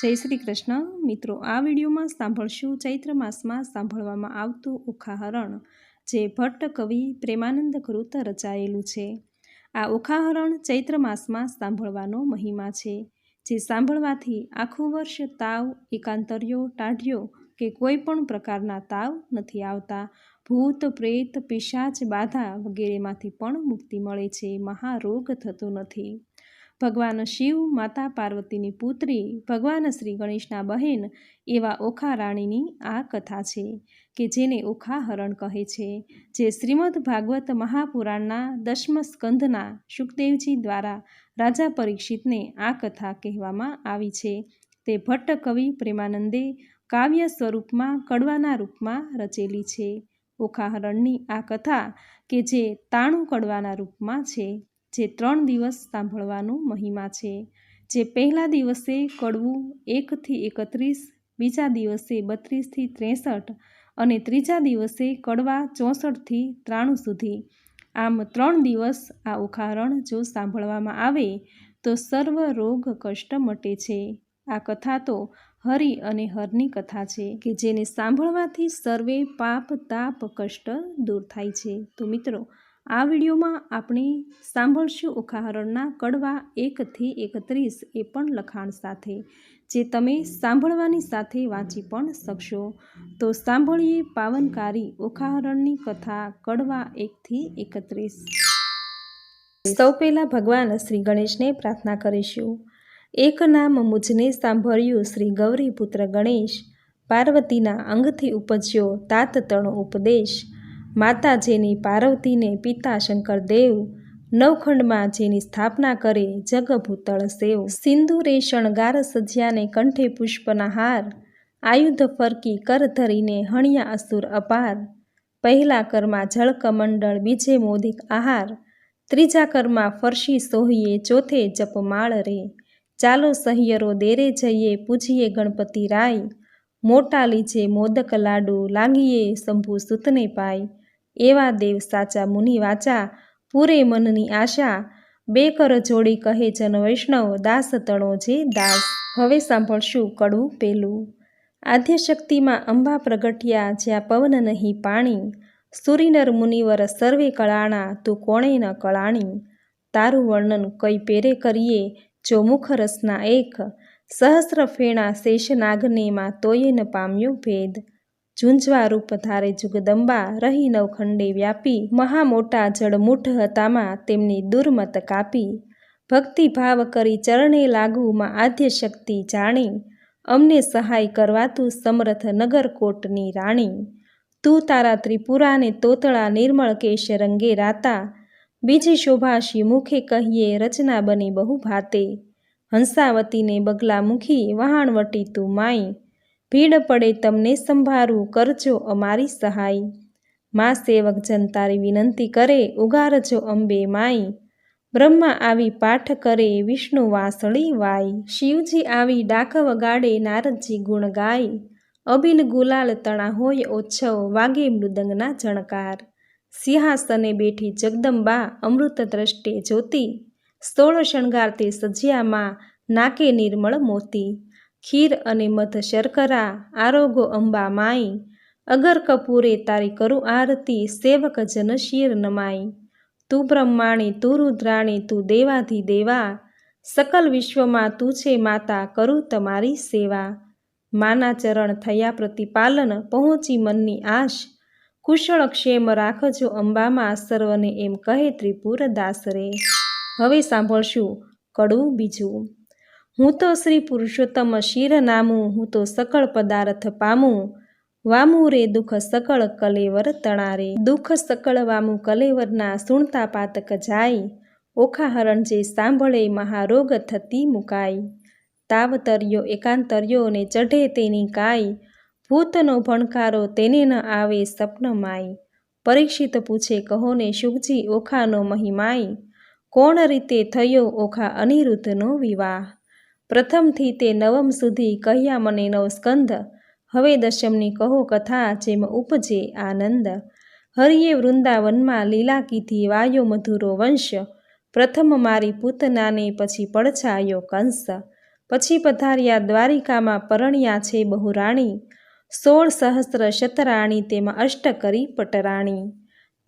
જય શ્રી કૃષ્ણ મિત્રો, આ વિડીયોમાં સાંભળશું ચૈત્ર માસમાં સાંભળવામાં આવતું ઓખાહરણ, જે ભટ્ટ કવિ પ્રેમાનંદ કૃત રચાયેલું છે. આ ઓખાહરણ ચૈત્ર માસમાં સાંભળવાનો મહિમા છે, જે સાંભળવાથી આખું વર્ષ તાવ, એકાંતર્યો, ટાઢ્યો કે કોઈ પણ પ્રકારના તાવ નથી આવતા. ભૂત, પ્રેત, પિશાચ, બાધા વગેરેમાંથી પણ મુક્તિ મળે છે. મહારોગ થતો નથી. ભગવાન શિવ, માતા પાર્વતીની પુત્રી, ભગવાન શ્રી ગણેશના બહેન એવા ઓખા રાણીની આ કથા છે, કે જેને ઓખાહરણ કહે છે, જે શ્રીમદ ભાગવત મહાપુરાણના 10મ સ્કંધના શુકદેવજી દ્વારા રાજા પરીક્ષિતને આ કથા કહેવામાં આવી છે. તે ભટ્ટ કવિ પ્રેમાનંદે કાવ્ય સ્વરૂપમાં કડવાના રૂપમાં રચેલી છે. ઓખાહરણની આ કથા કે જે 93 કડવાના રૂપમાં છે, જે 3 દિવસ સાંભળવાનો મહિમા છે. જે પહેલા દિવસે કડવું 1 થી 31, બીજા દિવસે 32 થી 63 અને ત્રીજા દિવસે કડવા 64 થી 93 સુધી. આમ 3 દિવસ આ ઓખાહરણ જો સાંભળવામાં આવે તો સર્વ રોગ કષ્ટ મટે છે. આ કથા તો હરિ અને હરની કથા છે, કે જેને સાંભળવાથી સર્વે પાપ, તાપ, કષ્ટ દૂર થાય છે. તો મિત્રો, આ વિડીયોમાં આપણે સાંભળશું ઓખાહરણના કડવા 1 થી 31 એ પણ લખાણ સાથે, જે તમે સાંભળવાની સાથે વાંચી પણ શકશો. તો સાંભળીએ પાવનકારી ઓખાહરણની કથા કડવા 1 થી 31. સૌ પહેલાં ભગવાન શ્રી ગણેશને પ્રાર્થના કરીશું. એક નામ મુજને સાંભળ્યું શ્રી ગૌરી પુત્ર ગણેશ, પાર્વતીના અંગથી ઉપજ્યો તાત તણો ઉપદેશ. માતા જેની પાર્વતીને પિતા શંકર દેવ, નવખંડમાં જેની સ્થાપના કરે જગ ભૂતળ સેવ. સિંદૂરે શણગાર સજ્યાને કંઠે પુષ્પના હાર, આયુધ ફરકી કર ધરીને હણ્યા અસુર અપાર. પહેલા કરમાં જળ કમંડળ, બીજે મોદિક આહાર, ત્રીજા કરમાં ફરશી સોહીએ, ચોથે જપમાળ રે. ચાલો સહિયરો દેરે જઈએ, પૂજીએ ગણપતિ રાય. મોટા લીજે મોદક લાડુ, લાગીએ શંભુ સુતને પાય. એવા દેવ સાચા મુનિ વાચા, પૂરે મનની આશા. બે કર જોડી કહે જન વૈષ્ણવ, દાસ તણો જે દાસ. હવે સાંભળશું કડવું પેલું. આદ્યશક્તિમાં અંબા પ્રગટ્યા, જ્યાં પવન નહીં પાણી. સુરીનર મુનિવર સર્વે કળાણા, તું કોણે ન કળાણી. તારું વર્ણન કઈ પેરે કરીએ, જો મુખ રસના એક. સહસ્ર ફેણા શેષનાગને માં, તોયે ન પામ્યો ભેદ. ઝુંઝવા રૂપ ધારે જુગદંબા, રહી નવખંડે વ્યાપી. મહા મોટા જળમુઠ હતામાં, તેમની દુર્મત કાપી. ભક્તિ ભાવ કરી ચરણે લાગુ, માં આદ્યશક્તિ જાણી. અમને સહાય કરવા તું સમર્થ, નગરકોટની રાણી. તું તારા ત્રિપુરાને તોતળા, નિર્મળ કેશ રંગે રાતા. બીજી શોભાશી મુખે કહીએ, રચના બની બહુ ભાતે. હંસાવતીને બગલા મુખી, વહાણવટી તું માઈ. ભીડ પડે તમને સંભારું, કરજો અમારી સહાય. માં સેવક જન તારી વિનંતી કરે, ઉગારજો અંબે માઈ. બ્રહ્મા આવી પાઠ કરે, વિષ્ણુ વાંસળી વાય. શિવજી આવી ડાક વગાડે, નારદજી ગુણ ગાય. અબિલ ગુલાલ તણા હોય ઓછવ, વાગે મૃદંગના ઝણકાર. સિંહાસને બેઠી જગદંબા, અમૃત દ્રષ્ટે જ્યોતિ. 16 શણગાર તે સજ્યામાં, નાકે નિર્મળ મોતી. ખીર અને મધ શર્કરા, આરોગો અંબા માઈ. અગર કપૂરે તારી કરું આરતી, સેવક જન શિર નમાઈ. તું બ્રહ્માણી, તું રુદ્રાણી, તું દેવાધિ દેવા. સકલ વિશ્વમાં તું છે માતા, કરું તમારી સેવા. માના ચરણ થયા પ્રતિપાલન, પહોંચી મનની આશ. કુશળ ક્ષેમ રાખજો અંબામાં, સર્વને એમ કહે ત્રિપુર દાસ રે. હવે સાંભળશું કડવું બીજું. હું તો શ્રી પુરુષોત્તમ શિર નામું, હું તો સકળ પદાર્થ પામું. વામું રે દુઃખ સકળ કલેવર તણારે. દુઃખ સકળ વામું કલેવરના, સુણતા પાતક જાય. ઓખાહરણ જે સાંભળે, મહારોગ થતી મુકાય. તાવતર્યો એકાંતર્યો ને ચઢે તેની કાય. ભૂતનો ભણકારો તેને ન આવે સપનમાય. પરીક્ષિત પૂછે કહો ને શુકજી, ઓખાનો મહિમાય. કોણ રીતે થયો ઓખા અનિરુદ્ધનો વિવાહ. પ્રથમથી તે નવમ સુધી કહ્યા મને 9 સ્કંધ. હવે દશમની કહો કથા, જેમ ઉપજે આનંદ. હરિએ વૃંદાવનમાં લીલા કીધી, વાયો મધુરો વંશ. પ્રથમ મારી પૂતનાને, પછી પડછાયો કંસ. પછી પધાર્યા દ્વારિકામાં પરણ્યા છે બહુ રાણી, 16 સહસ્ર શતરાણી તેમાં અષ્ટ કરી પટરાણી.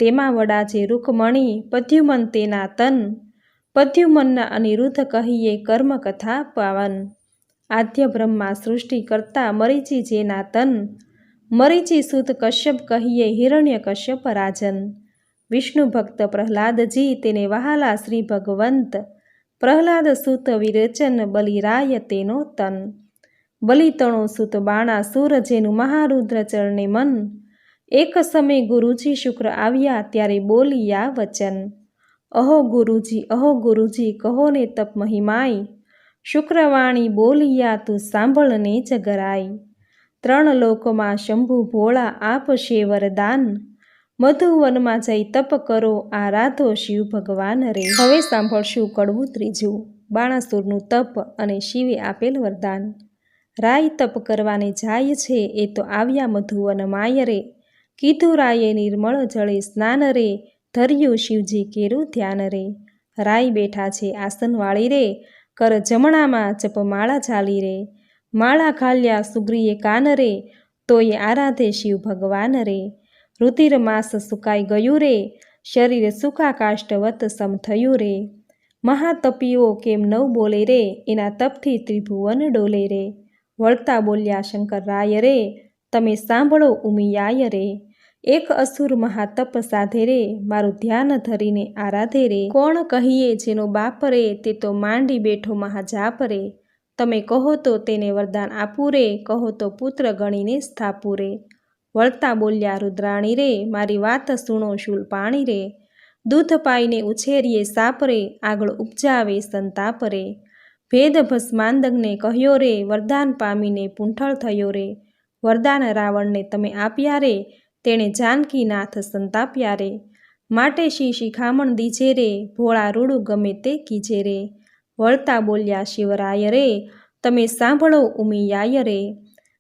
તેમાં વડા છે રૂકમણી પદ્યુમન તેના તન, પદ્યુમનના અનિરુદ્ધ કહીએ કર્મકથા પાવન. આદ્ય બ્રહ્મા સૃષ્ટિ કરતા મરીચી જેના તન, મરીચી સુત કશ્યપ કહીએ હિરણ્ય કશ્યપ રાજન. વિષ્ણુ ભક્ત પ્રહલાદજી તેને વહાલા શ્રી ભગવંત, પ્રહલાદ સુત વિરેચન બલિરાય તેનો તન. બલિતણો સુત બાણાસુર જેનું મહારુદ્ર ચરણે મન, એક સમય ગુરુજી શુક્ર આવ્યા ત્યારે બોલિયા વચન. અહો ગુરુજી કહો ને તપ મહિમાય, શુક્રવાણી બોલિયા તું સાંભળને જગરાય. 3 લોકમાં શંભુ ભોળા આપશે વરદાન, મધુવનમાં જઈ તપ કરો આરાધો શિવ ભગવાન રે. હવે સાંભળશું કડવું ત્રીજું, બાણાસુરનું તપ અને શિવે આપેલ વરદાન. રાય તપ કરવાને જાય છે એ તો આવ્યા મધુવન માય રે, કીધું રાયે નિર્મળ જળે સ્નાન રે, ધર્યું શિવજી કેરું ધ્યાન રે. રાય બેઠા છે આસન વાળી રે, કર જમણામાં જપમાળા ચાલી રે. માળા ઘાલ્યા સુગ્રીએ કાન રે, તોય આરાધે શિવ ભગવાન રે. રુધિર માસ સુકાઈ ગયું રે, શરીર સૂકા કાષ્ટવત સમ થયું રે. મહાતપીઓ કેમ નવ બોલે રે, એના તપથી ત્રિભુવન ડોલે રે. વળતા બોલ્યા શંકર રાય રે, તમે સાંભળો ઉમિયાય રે. એક અસુર મહાતપ સાધે રે, મારું ધ્યાન ધરીને આરાધે રે. કોણ કહીએ જેનો બાપ રે, તે તો માંડી બેઠો મહાજાપ રે. તમે કહો તો તેને વરદાન આપું રે, કહો તો પુત્ર ગણીને સ્થાપું રે. વળતા બોલ્યા રુદ્રાણી રે, મારી વાત સુણો શૂલપાણી રે. દૂધ પાઈને ઉછેરીએ સાપ રે, આગળ ઉપજાવે સંતાપ રે. ભેદ ભસ્માંદગને કહ્યો રે, વરદાન પામીને પૂંઠળ થયો રે. વરદાન રાવણને તમે આપ્યા રે, તેણે જાનકીનાથ સંતાપ્યા રે. માટે શિખામણ દીજે રે, ભોળા રૂડું ગમે તે કીજે રે. વળતા બોલ્યા શિવરાય રે, તમે સાંભળો ઉમિયાય રે.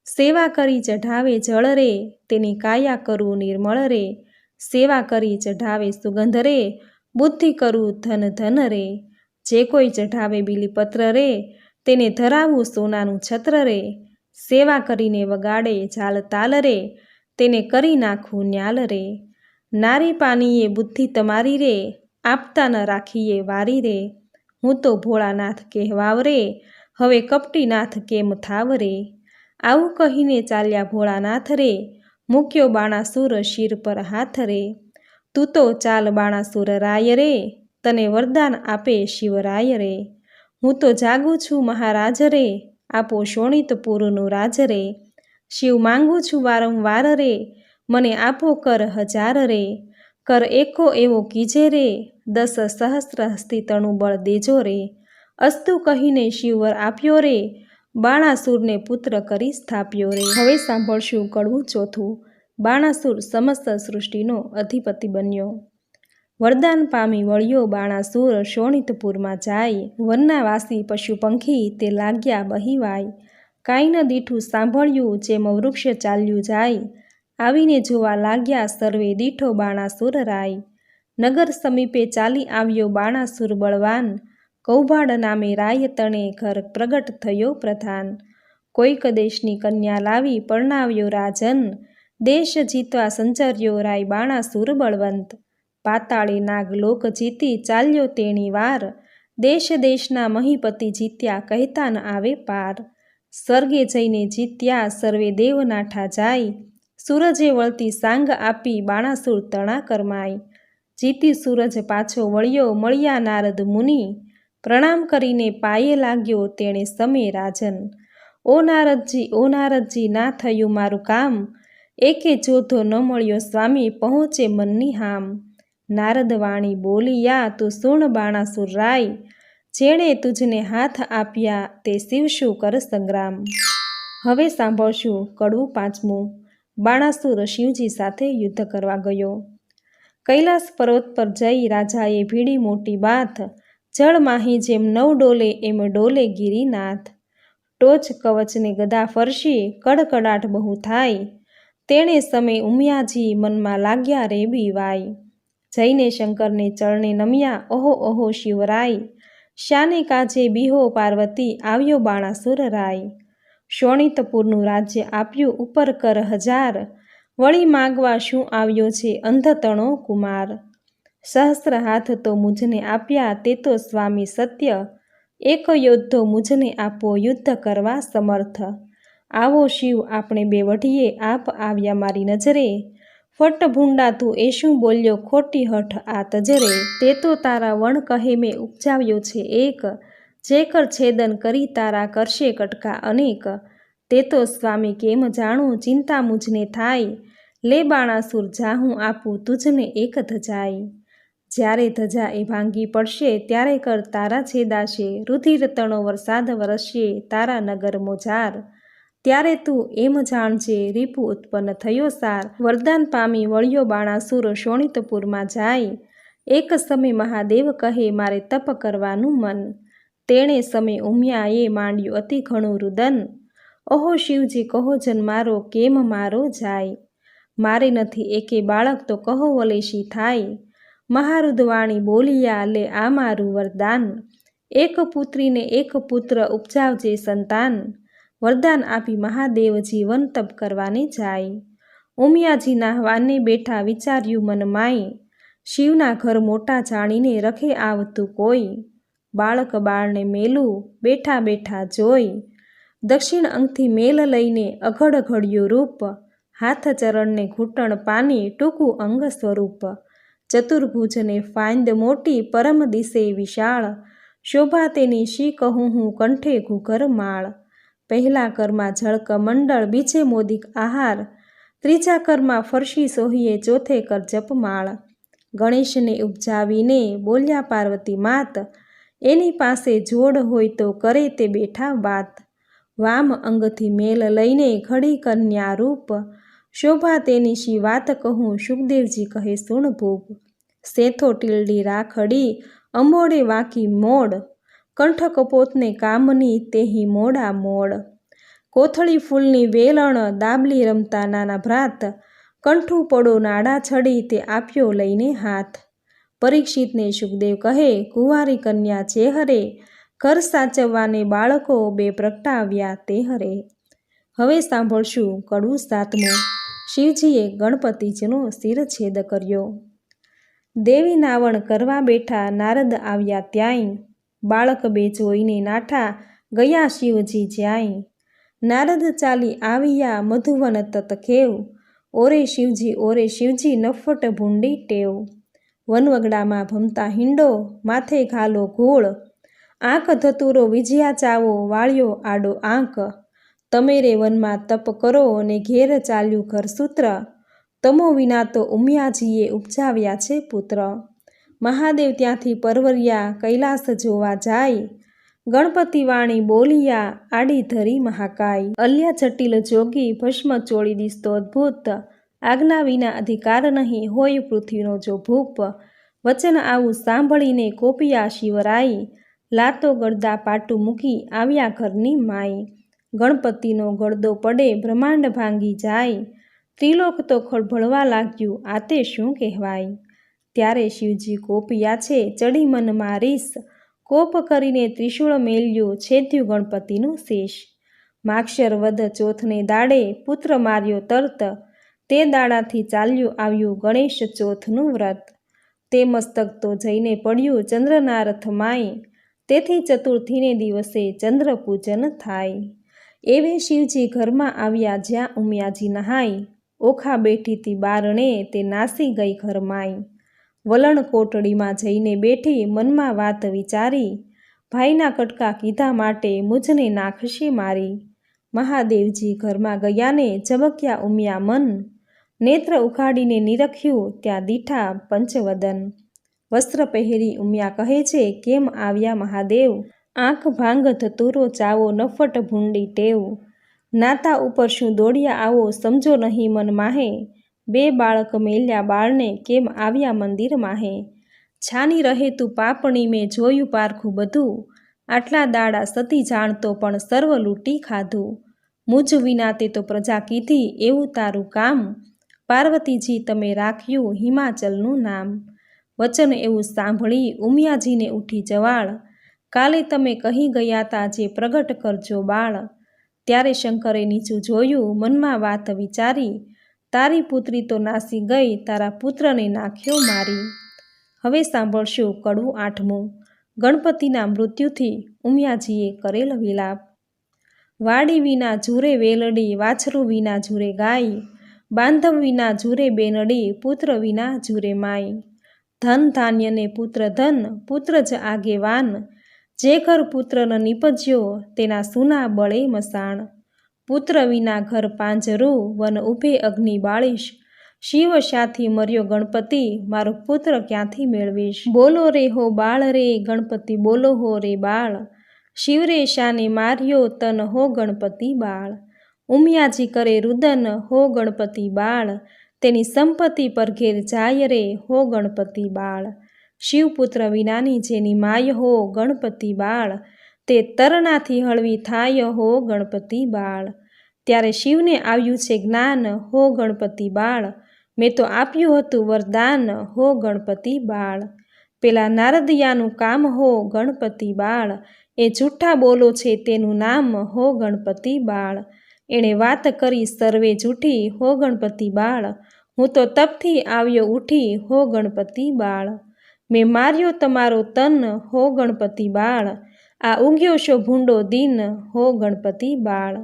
સેવા કરી ચઢાવે જળ રે, તેની કાયા કરું નિર્મળ રે. સેવા કરી ચઢાવે સુગંધ રે, બુદ્ધિ કરું ધન ધન રે. જે કોઈ ચઢાવે બીલીપત્ર રે, તેને ધરાવું સોનાનું છત્ર રે. સેવા કરીને વગાડે ઝાલ તાલ રે, તેને કરી નાખું ન્યાલ રે. નારી પાનીએ બુદ્ધિ તમારી રે, આપતા ન રાખીએ વારી રે. હું તો ભોળાનાથ કહેવાવ રે, હવે કપટીનાથ કેમ થાવ રે. આવું કહીને ચાલ્યા ભોળાનાથ રે, મૂક્યો બાણાસુર શિર પર હાથ રે. તું તો ચાલ બાણાસુર રાય રે, તને વરદાન આપે શિવરાય રે. હું તો જાગું છું મહારાજ રે, આપો શોણિતપુરનું રાજ રે. શિવ માંગું છું વારંવાર રે, મને આપો કર 1000 રે. કર એકો એવો કીજે રે, 10 સહસ્ર હસ્તી તણું બળ દેજો રે. અસ્તુ કહીને શિવવર આપ્યો રે, બાણાસુરને પુત્ર કરી સ્થાપ્યો રે. હવે સાંભળશું કડવું ચોથું, બાણાસુર સમસ્ત સૃષ્ટિનો અધિપતિ બન્યો. વરદાન પામી વળ્યો બાણાસુર, શોણિતપુરમાં જાય. વનના વાસી પશુ પંખી તે લાગ્યા બહિવાય. કાંઈ ન દીઠું સાંભળ્યું, જેમ વૃક્ષ ચાલ્યું જાય. આવીને જોવા લાગ્યા સર્વે દીઠો બાણાસુર રાય. નગર સમીપે ચાલી આવ્યો બાણાસુર બળવાન, કૌભાડ નામે રાય તણે ઘર પ્રગટ થયો પ્રધાન. કોઈક દેશની કન્યા લાવી પરણાવ્યો રાજન, દેશ જીતવા સંચર્યો રાય બાણાસુર બળવંત. પાતાળે નાગ લોક જીતી ચાલ્યો તેણી વાર, દેશ દેશના મહીપતિ જીત્યા કહેતા ન આવે પાર. સ્વર્ગે જઈને જીત્યા સર્વે દેવ નાઠા જાય, સૂરજે વળતી સાંગ આપી બાણાસુર તણા કરમાય. જીતી સૂરજ પાછો વળ્યો મળ્યા નારદ મુનિ, પ્રણામ કરીને પાયે લાગ્યો તેણે સમે રાજન. ઓ નારદજી ના થયું મારું કામ, એકે જોધો ન મળ્યો સ્વામી પહોંચે મનની હામ. નારદ વાણી બોલિયા તું સુણ બાણાસુર રાય, જેણે તુજને હાથ આપ્યા તે શિવ શું કર સંગ્રામ. હવે સાંભળશું કડવું પાંચમું, બાણાસુર શિવજી સાથે યુદ્ધ કરવા ગયો. કૈલાસ પર્વત પર જઈ રાજાએ ભીડી મોટી બાથ, જળમાહી જેમ નવ ડોલે એમ ડોલે ગિરિનાથ. ટોચ કવચને ગદા ફરશી કડકડાટ બહુ થાય, તેણે સમે ઉમિયાજી મનમાં લાગ્યા રે બીવાય. જઈને શંકરને ચરણે નમ્યા ઓહો ઓહો શિવરાય, શ્યાને કાજે બીહો પાર્વતી, આવ્યો બાણાસુર રાય. શોણિતપુરનું રાજ્ય આપ્યું ઉપર કર હજાર, વળી માગવા શું આવ્યો છે અંધતણો કુમાર. સહસ્ર હાથ તો મુझને આપ્યા તે તો સ્વામી સત્ય, એક યોદ્ધો મુझને આપો યુદ્ધ કરવા સમર્થ. આવો શિવ આપણે બે વઢીએ, આપ આવ્યા મારી નજરે, ફટ ભૂંડા તું એ શું બોલ્યો ખોટી હઠ આ તજરે. તે તો તારા વણ કહે મેં ઉપજાવ્યો છે એક, જે કર છેદન કરી તારા કરશે કટકા અનેક. તે તો સ્વામી કેમ જાણું ચિંતા મુझને થાય, લે બાણાસુર જાહું આપું તુझને એક ધજાય. જ્યારે ધજા એ ભાંગી પડશે ત્યારે કર તારા છેદાશે, રુધિર તણો વરસાદ વરસશે તારા નગર મોજાર. ત્યારે તું એમ જાણજે રીપુ ઉત્પન્ન થયો સાર. વરદાન પામી વળ્યો બાણાસુર શોણિતપુરમાં જાય, એક સમય મહાદેવ કહે મારે તપ કરવાનું મન. તેણે સમય ઉમિયાએ માંડ્યું અતિ ઘણું રુદન, ઓહો શિવજી કહો જન મારો કેમ મારો જાય. મારે નથી એકે બાળક તો કહો વલેશી થાય, મહારુદવાણી બોલિયા લે આ મારું વરદાન. એક પુત્રીને એક પુત્ર ઉપજાવજે સંતાન, વરદાન આપી મહાદેવજી વન તપ કરવાને જાય. ઉમિયાજીના હવાને બેઠા વિચાર્યું મન માય, શિવના ઘર મોટા જાણીને રખે આવતું કોઈ. બાળક બાળને મેલું બેઠા બેઠા જોઈ, દક્ષિણ અંગથી મેલ લઈને અઘડ ઘડ્યું રૂપ. હાથ ચરણને ઘૂંટણ પાની ટૂંકું અંગ સ્વરૂપ. ચતુર્ભુજને ફાંદ મોટી પરમ દિશે વિશાળ, શોભા તેની શી કહું હું કંઠે ઘૂઘર માળ. પહેલા કરમાં જળક મંડળ, બીજે મોદિક આહાર, ત્રીજા કરમાં ફરશી સોહીએ, ચોથે કર જપમાળ. ગણેશને ઉપજાવીને બોલ્યા પાર્વતી માત, એની પાસે જોડ હોય તો કરે તે બેઠા વાત. વામ અંગથી મેલ લઈને ઘડી કન્યા રૂપ, શોભા તેની શી વાત કહું સુખદેવજી કહે સુણ ભૂપ. સેથો ટીલડી રાખડી અંબોડે વાંકી મોડ, કંઠ કપોતને કામની તેહી મોડા મોડ. કોથળી ફૂલની વેલણ દાબલી રમતા નાના ભ્રાત, કંઠું પડો નાડા છડી તે આપ્યો લઈને હાથ. પરીક્ષિતને સુખદેવ કહે કુંવારી કન્યા છે હરે, ઘર સાચવવાને બાળકો બે પ્રગટાવ્યા તે હરે. હવે સાંભળશું કડવું સાતમું. શિવજીએ ગણપતિજીનો શિરછેદ કર્યો. દેવી નાવણ કરવા બેઠા નારદ આવ્યા ત્યાંય, બાળક બે જોઈને નાઠા ગયા શિવજી જ્યાંય. નારદ ચાલી આવ્યા મધુવન તત ખેવ, ઓરે શિવજી નફટ ભૂંડી ટેવ. વનવગડામાં ભમતા હિંડો માથે ઘાલો ઘોળ, આંખ ધતુરો વિજયા ચાવો વાળ્યો આડો આંક. તમે રે વનમાં તપ કરો ને ઘેર ચાલ્યું ઘરસૂત્ર, તમો વિના તો ઉમિયાજીએ ઉપજાવ્યા છે પુત્ર. મહાદેવ ત્યાંથી પરવર્યા કૈલાસ જોવા જાય, ગણપતિ વાણી બોલિયા આડી ધરી મહાકાય. અલ્યા જટિલ જોગી ભસ્મ ચોળી દિસતો અદ્ભુત, આજ્ઞા વિના અધિકાર નહીં હોય પૃથ્વીનો જો ભૂપ. વચન આવું સાંભળીને કોપિયા શિવરાય, લાતો ગળદા પાટું મૂકી આવ્યા ઘરની માય. ગણપતિનો ગળદો પડે બ્રહ્માંડ ભાંગી જાય, ત્રિલોક તો ખળભળવા લાગ્યું આ તે શું કહેવાય. ત્યારે શિવજી કોપિયા છે ચડી મનમાં રીસ, કોપ કરીને ત્રિશૂળ મેલ્યું છેદ્યું ગણપતિનું શીશ. માક્ષર વદ ચોથને દાડે પુત્ર માર્યો તરત, તે દાડાથી ચાલ્યું આવ્યું ગણેશ ચોથનું વ્રત. તે મસ્તક તો જઈને પડ્યું ચંદ્રના રથમાય, તેથી ચતુર્થીને દિવસે ચંદ્ર પૂજન થાય. એવે શિવજી ઘરમાં આવ્યા જ્યાં ઉમિયાજી નહાય, ઓખા બેઠીતી બારણે તે નાસી ગઈ ઘરમાય. વલણ કોટડીમાં જઈને બેઠી મનમાં વાત વિચારી, ભાઈના કટકા કીધા માટે મુझને નાખશે મારી. મહાદેવજી ઘરમાં ગયાને ઝબક્યા ઉમિયા મન, નેત્ર ઉઘાડીને નિરખ્યું ત્યાં દીઠા પંચવદન. વસ્ત્ર પહેરી ઉમિયા કહે છે કેમ આવ્યા મહાદેવ, આંખ ભાંગ ધતુરો ચાવો નફટ ભૂંડી ટેવ. નાતા ઉપર શું દોડ્યા આવો સમજો નહીં મન માહે, બે બાળક મેલ્યા બાળને કેમ આવ્યા મંદિર માહે. છાની રહે તું પાપણી મેં જોયું પારખું બધું, આટલા દાડા સતી જાણતો પણ સર્વ લૂંટી ખાધું. મુझ વિના તે તો પ્રજા કીધી એવું તારું કામ, પાર્વતીજી તમે રાખ્યું હિમાચલનું નામ. વચન એવું સાંભળી ઉમિયાજીને ઉઠી જવાળ, કાલે તમે કહી ગયા તા જે પ્રગટ કરજો બાળ. ત્યારે શંકરે નીચું જોયું, મનમાં વાત વિચારી, તારી પુત્રી તો નાસી ગઈ, તારા પુત્રને નાખ્યો મારી. હવે સાંભળશું કડવું 8મું. ગણપતિના મૃત્યુથી ઉમિયાજીએ કરેલ વિલાપ. વાડી વિના ઝૂરે વેલડી, વાછરું વિના ઝૂરે ગાય, બાંધવ વિના ઝૂરે બેનડી, પુત્ર વિના ઝૂરે માય. ધન ધાન્યને પુત્ર ધન, પુત્ર જ આગેવાન, જે ઘર પુત્ર ન નીપજ્યો, તેના સૂના બળે મસાણ. પુત્ર વિના ઘર પાંજરું, વન ઉભે અગ્નિ બાળીશ, શિવ સાથી મર્યો ગણપતિ, મારો પુત્ર ક્યાંથી મેળવીશ. બોલો રે હો બાળ રે, ગણપતિ બોલો હો રે બાળ, શિવરે શાને માર્યો તન હો ગણપતિ બાળ. ઉમિયાજી કરે રુદન હો ગણપતિ બાળ, તેની સંપત્તિ પર ઘેર જાય રે હો ગણપતિ બાળ. શિવપુત્ર વિનાની જેની માય હો ગણપતિ બાળ, તે તરણાથી હળવી થાય હો ગણપતિ બાળ. ત્યારે શિવને આવ્યું છે જ્ઞાન હો ગણપતિ બાળ, મેં તો આપ્યું હતું વરદાન હો ગણપતિ બાળ. પેલા નારદિયાનું કામ હો ગણપતિ બાળ, એ જૂઠા બોલો છે તેનું નામ હો ગણપતિ બાળ. એણે વાત કરી સર્વે જૂઠી હો ગણપતિ બાળ, હું તો તપથી આવ્યો ઉઠી હો ગણપતિ બાળ. મેં માર્યો તમારો તન હો ગણપતિ બાળ, આ ઉગ્યો શો ભૂંડો દિન હો ગણપતિ બાળ.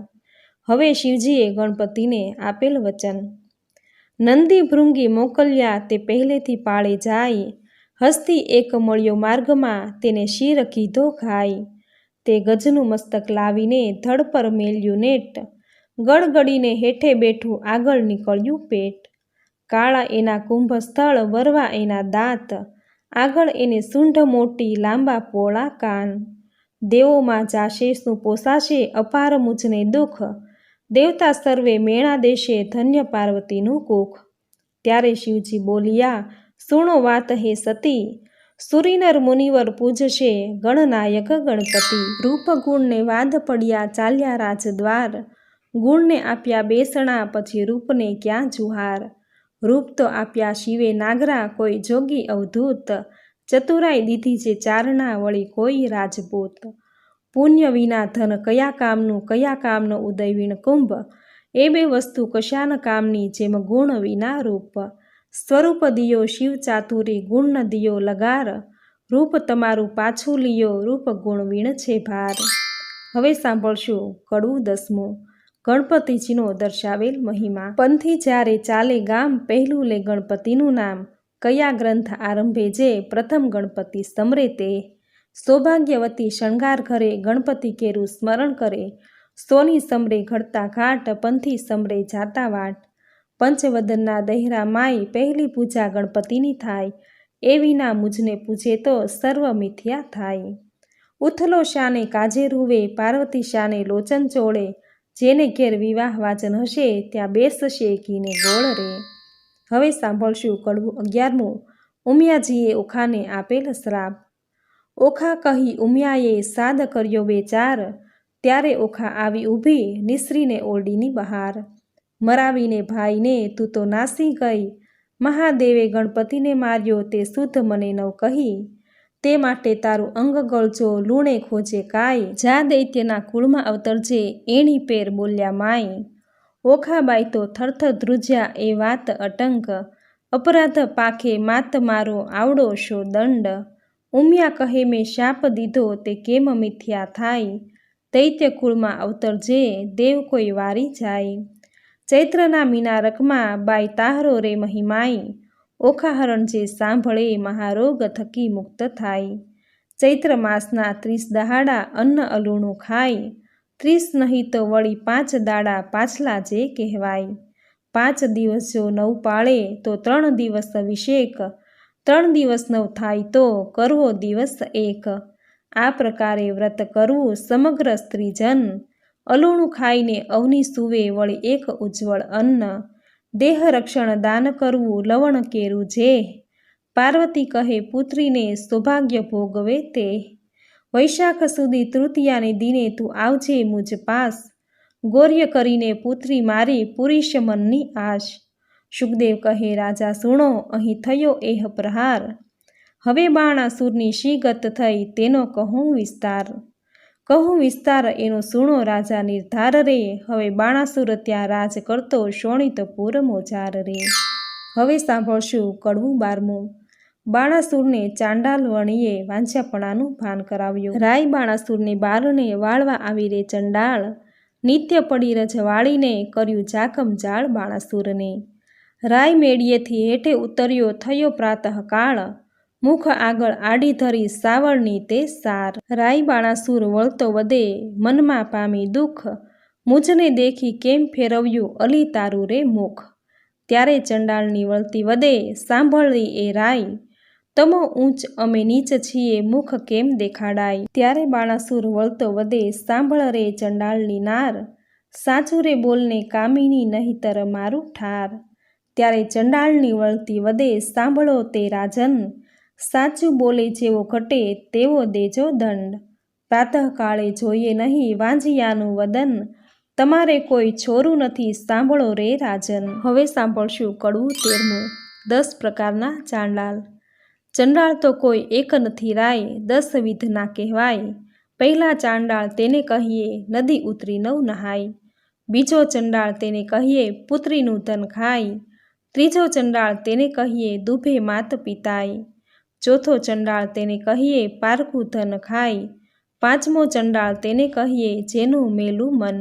હવે શિવજીએ ગણપતિને આપેલ વચન. નંદી ભૃંગી મોકલ્યા તે પહેલેથી પાળે જાય, હસ્તી એક મળ્યો માર્ગમાં તેને શિર કીધો ખાય. તે ગજનું મસ્તક લાવીને ધડ પર મેલ્યું નેટ, ગળગડીને હેઠે બેઠું આગળ નીકળ્યું પેટ. કાળા એના કુંભ સ્થળ વરવા એના દાંત, આગળ એને સૂંઢ મોટી લાંબા પોળા કાન. દેવોમાં જાશે શું પોસાશે અપાર મુજને દુઃખ, દેવતા સર્વે મેણા દેશે ધન્ય પાર્વતીનું કુખ. ત્યારે શિવજી બોલિયા સુણો વાત હે સતી, સુરીનર મુનિવર પૂજશે ગણનાયક ગણપતિ. રૂપ ગુણને વાદ પડ્યા ચાલ્યા રાજદ્વાર, ગુણને આપ્યા બેસણા પછી રૂપને ક્યાં જુહાર. રૂપ તો આપ્યા શિવે નાગરા કોઈ જોગી અવધૂત, ચતુરાઈ દીધી જે ચારણા વળી કોઈ રાજપૂત. પુણ્ય વિના ધન કયા કામનું, કયા કામનો ઉદય વીણ કુંભ, એ બે વસ્તુ કશાન કામની જેમ ગુણ વિના રૂપ. સ્વરૂપ દિયો શિવ ચાતુરી, ગુણ ન દિયો લગાર, રૂપ તમારું પાછું લિયો, રૂપ ગુણ વીણ છે ભાર. હવે સાંભળશું કડવું 10મું. ગણપતિજીનો દર્શાવેલ મહિમા. પંથી જ્યારે ચાલે ગામ, પહેલું લે ગણપતિનું નામ, કયા ગ્રંથ આરંભે જે પ્રથમ ગણપતિ સમરે તે. સૌભાગ્યવતી શણગાર ઘરે ગણપતિ કેરું સ્મરણ કરે, સોની સમરે ઘડતા ઘાટ, પંથી સમરે જાતા વાટ. પંચવદનના દહેરા માય, પહેલી પૂજા ગણપતિની થાય, એ વિના મુજને પૂજે તો સર્વ મિથ્યા થાય. ઉથલો શાને કાજે રૂવે, પાર્વતી શાને લોચન ચોળે, જેને ઘેર વિવાહ વાચન હશે ત્યાં બેસશે ઘીને ગોળ રે. હવે સાંભળશું કડવું 11મું. ઉમિયાજીએ ઓખાને આપેલ શ્રાપ. ઓખા કહી ઉમિયાએ સાદ કર્યો બેચાર, ત્યારે ઓખા આવી ઊભી નિસરીને ઓરડીની બહાર. મરાવીને ભાઈને તું તો નાસી ગઈ, મહાદેવે ગણપતિને માર્યો તે શુદ્ધ મને નવ કહી. તે માટે તારું અંગ ગળજો લૂણે ખોજે કાય, જા દૈત્યના કુળમાં અવતરજે એણી પેર બોલ્યા માય. ઓખાબાઈ તો થરથર ધ્રુજ્યા એ વાત અટંક, અપરાધ પાખે માત મારો આવડો શો દંડ. ઉમિયા કહે મેં શાપ દીધો તે કેમ મિથ્યા થાય, દૈત્ય કુળમાં અવતરજે દેવ કોઈ વારી જાય. ચૈત્રના મીનારકમાં બાઈ તાહરો રે મહિમાઈ, ઓખાહરણ જે સાંભળે મહારોગ થકી મુક્ત થાય. ચૈત્ર માસના 30 દહાડા અન્ન અલૂણું ખાય, 30 નહીં તો વળી 5 દાડા પાછલા જે કહેવાય. 5 દિવસ જો 9 પાળે તો 3 દિવસ અભિષેક, 3 દિવસ 9 થાય તો કરવો દિવસ એક. આ પ્રકારે વ્રત કરવું સમગ્ર સ્ત્રીજન, અલૂણું ખાઈને અવની સૂવે વળી એક ઉજ્જવળ અન્ન. દેહ રક્ષણ દાન કરવું લવણ કેરું જે, પાર્વતી કહે પુત્રીને સૌભાગ્ય ભોગવે તે. વૈશાખ સુધી તૃતીયાને દિને તું આવજે મુજ પાસ, ગૌર્ય કરીને પુત્રી મારી પુરીશ મનની આશ. શુકદેવ કહે રાજા સુણો અહીં થયો એહ પ્રહાર, હવે બાણાસુરની શી ગત થઈ તેનો કહું વિસ્તાર. કહું વિસ્તાર એનો સુણો રાજા નિર્ધાર રે, હવે બાણાસુર ત્યાં રાજ કરતો શોણિતપુર મોજાર રે. હવે સાંભળશું કડવું 12મું. બાણાસુરને ચાંડાલ વણીએ વાંઝ્યાપણાનું ભાન કરાવ્યું. રાય બાણાસુરને બારણે વાળવા આવી રે ચંડાળ, નિત્ય પડી રજવાળીને કર્યું જાખમ જાળ બાણાસુરને. રાય મેળીએથી હેઠે ઉતર્યો થયો પ્રાતઃકાળ, મુખ આગળ આડી ધરી સાવળની તે સાર. રાય બાણાસુર વળતો વધે મનમાં પામી દુઃખ, મુજને દેખી કેમ ફેરવ્યું અલી તારું રે મુખ. ત્યારે ચંડાળની વળતી વધે સાંભળી એ રાય, તમો ઊંચ અમે નીચ છીએ મુખ કેમ દેખાડાય. ત્યારે બાણાસુર વળતો વધે સાંભળ રે ચંડાળની નાર, સાચું રે બોલને કામિની નહિતર મારું ઠાર. ત્યારે ચંડાળની વળતી વધે સાંભળો તે રાજન, સાચું બોલે જેવો ઘટે તેવો દેજો દંડ. પ્રાતઃકાળે જોઈએ નહીં વાંઝિયાનું વદન, તમારે કોઈ છોરું નથી સાંભળો રે રાજન. હવે સાંભળશું કડવું 13મું. 10 પ્રકારના ચાંડાલ. ચંડાળ તો કોઈ એક નથી રાય, 10 વિધના કહેવાય. પહેલા ચાંડાળ તેને કહીએ નદી ઉતરી નવ નહાય. બીજો ચંડાળ તેને કહીએ પુત્રીનું ધન ખાય. ત્રીજો ચંડાળ તેને કહીએ દુભે માત પિતાય. ચોથો ચંડાળ તેને કહીએ પારકું ધન ખાય. પાંચમો ચંડાળ તેને કહીએ જેનું મેલું મન.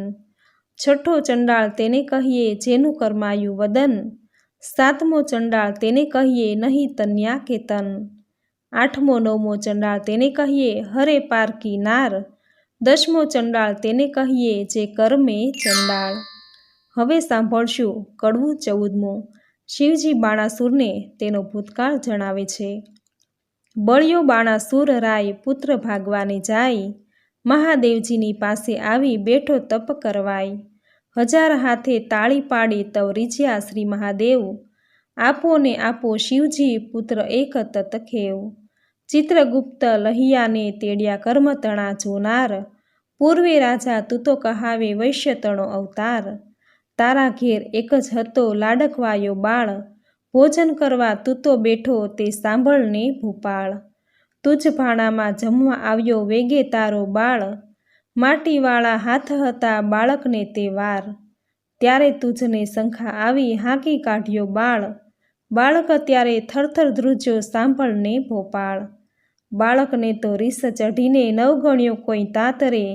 છઠ્ઠો ચંડાળ તેને કહીએ જેનું કરમાયું વદન. સાતમો ચંડાળ તેને કહીએ નહીં તન્યા કે તન. આઠમો નવમો ચંડાળ તેને કહીએ હરે પારકી નાર. 10મો ચંડાળ તેને કહીએ જે કર્મે ચંડાળ. હવે સાંભળશું કડવું 14મું. શિવજી બાણાસુરને તેનો ભૂતકાળ જણાવે છે. બળ્યો બાણાસુર રાય પુત્ર ભાગવાને જાય, મહાદેવજીની પાસે આવી બેઠો તપ કરવાય. 1000 હાથે તાળી પાડી તવ રીઝ્યા શ્રી મહાદેવ, આપો ને આપો શિવજી પુત્ર એક તત ખેવ. ચિત્રગુપ્ત લહિયાને તેડ્યા કર્મ તણા જોનાર, પૂર્વે રાજા તું તો કહાવે વૈશ્ય તણો અવતાર. તારા ઘેર એક જ હતો લાડકવાયો બાળ, ભોજન કરવા તું તો બેઠો તે સાંભળને ભૂપાળ. તુજ ભાણામાં જમવા આવ્યો વેગે તારો બાળ, માટીવાળા હાથ હતા બાળકને તે વાર. ત્યારે તુજને શંખા આવી હાંકી કાઢ્યો બાળ, બાળક ત્યારે થરથર ધ્રુજ્યો સાંભળને ભોપાળ. બાળકને તો રીસ ચઢીને નવગણ્યો કોઈ તાતરે,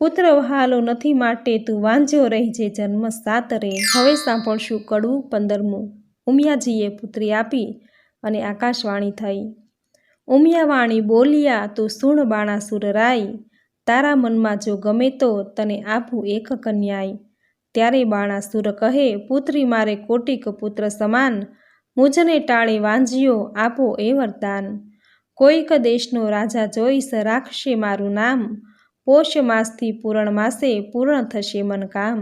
પુત્ર વહાલો નથી માટે તું વાંઝ્યો રહેજે જન્મ સાતરે. હવે સાંભળશું કડવું 15મું. ઉમિયાજીએ પુત્રી આપી અને આકાશવાણી થઈ. ઉમિયાવાણી બોલ્યા તું સુણ બાણાસુર રાય, તારા મનમાં જો ગમે તો તને આપું એક કન્યાય. ત્યારે બાણાસુર કહે પુત્રી મારે કોટિક પુત્ર સમાન, મુજને ટાળે વાંઝ્યો આપો એ વરદાન. કોઈક દેશનો રાજા જોઈશ રાખશે મારું નામ, પોષ માસથી પૂરણ માસે પૂર્ણ થશે મન કામ.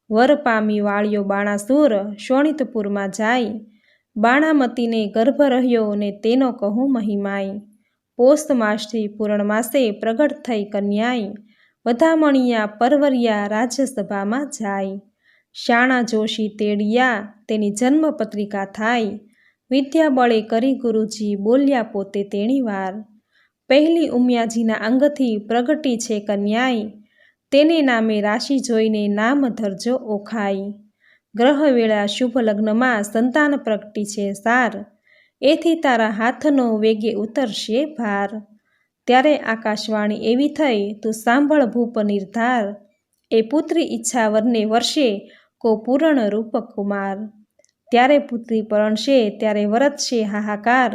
વર પામી વાળ્યો બાણાસુર શોણિતપુરમાં જાય, બાણામતીને ગર્ભ રહ્યો ને તેનો કહું મહિમાય. પોષ માસથી પૂરણ માસે પ્રગટ થઈ કન્યાય, વધામણિયા પરવરિયા રાજ્યસભામાં જાય. શાણા જોશી તેડિયા તેની જન્મપત્રિકા થાય, વિદ્યા બળે કરી ગુરુજી બોલ્યા પોતે તેણી વાર. પહેલી ઉમિયાજીના અંગથી પ્રગટી છે કન્યાય, તેને નામે રાશિ જોઈને નામ ધરજો ઓખાય. ગ્રહ વેળા શુભ લગ્નમાં સંતાન પ્રગટી છે સાર, એથી તારા હાથનો વેગે ઉતરશે ભાર. ત્યારે આકાશવાણી એવી થઈ તું સાંભળ ભૂપ નિર્ધાર, એ પુત્રી ઈચ્છા વરને વર્ષે કો પૂરણ રૂપ કુમાર. ત્યારે પુત્રી પરણશે ત્યારે વરતશે હાહાકાર,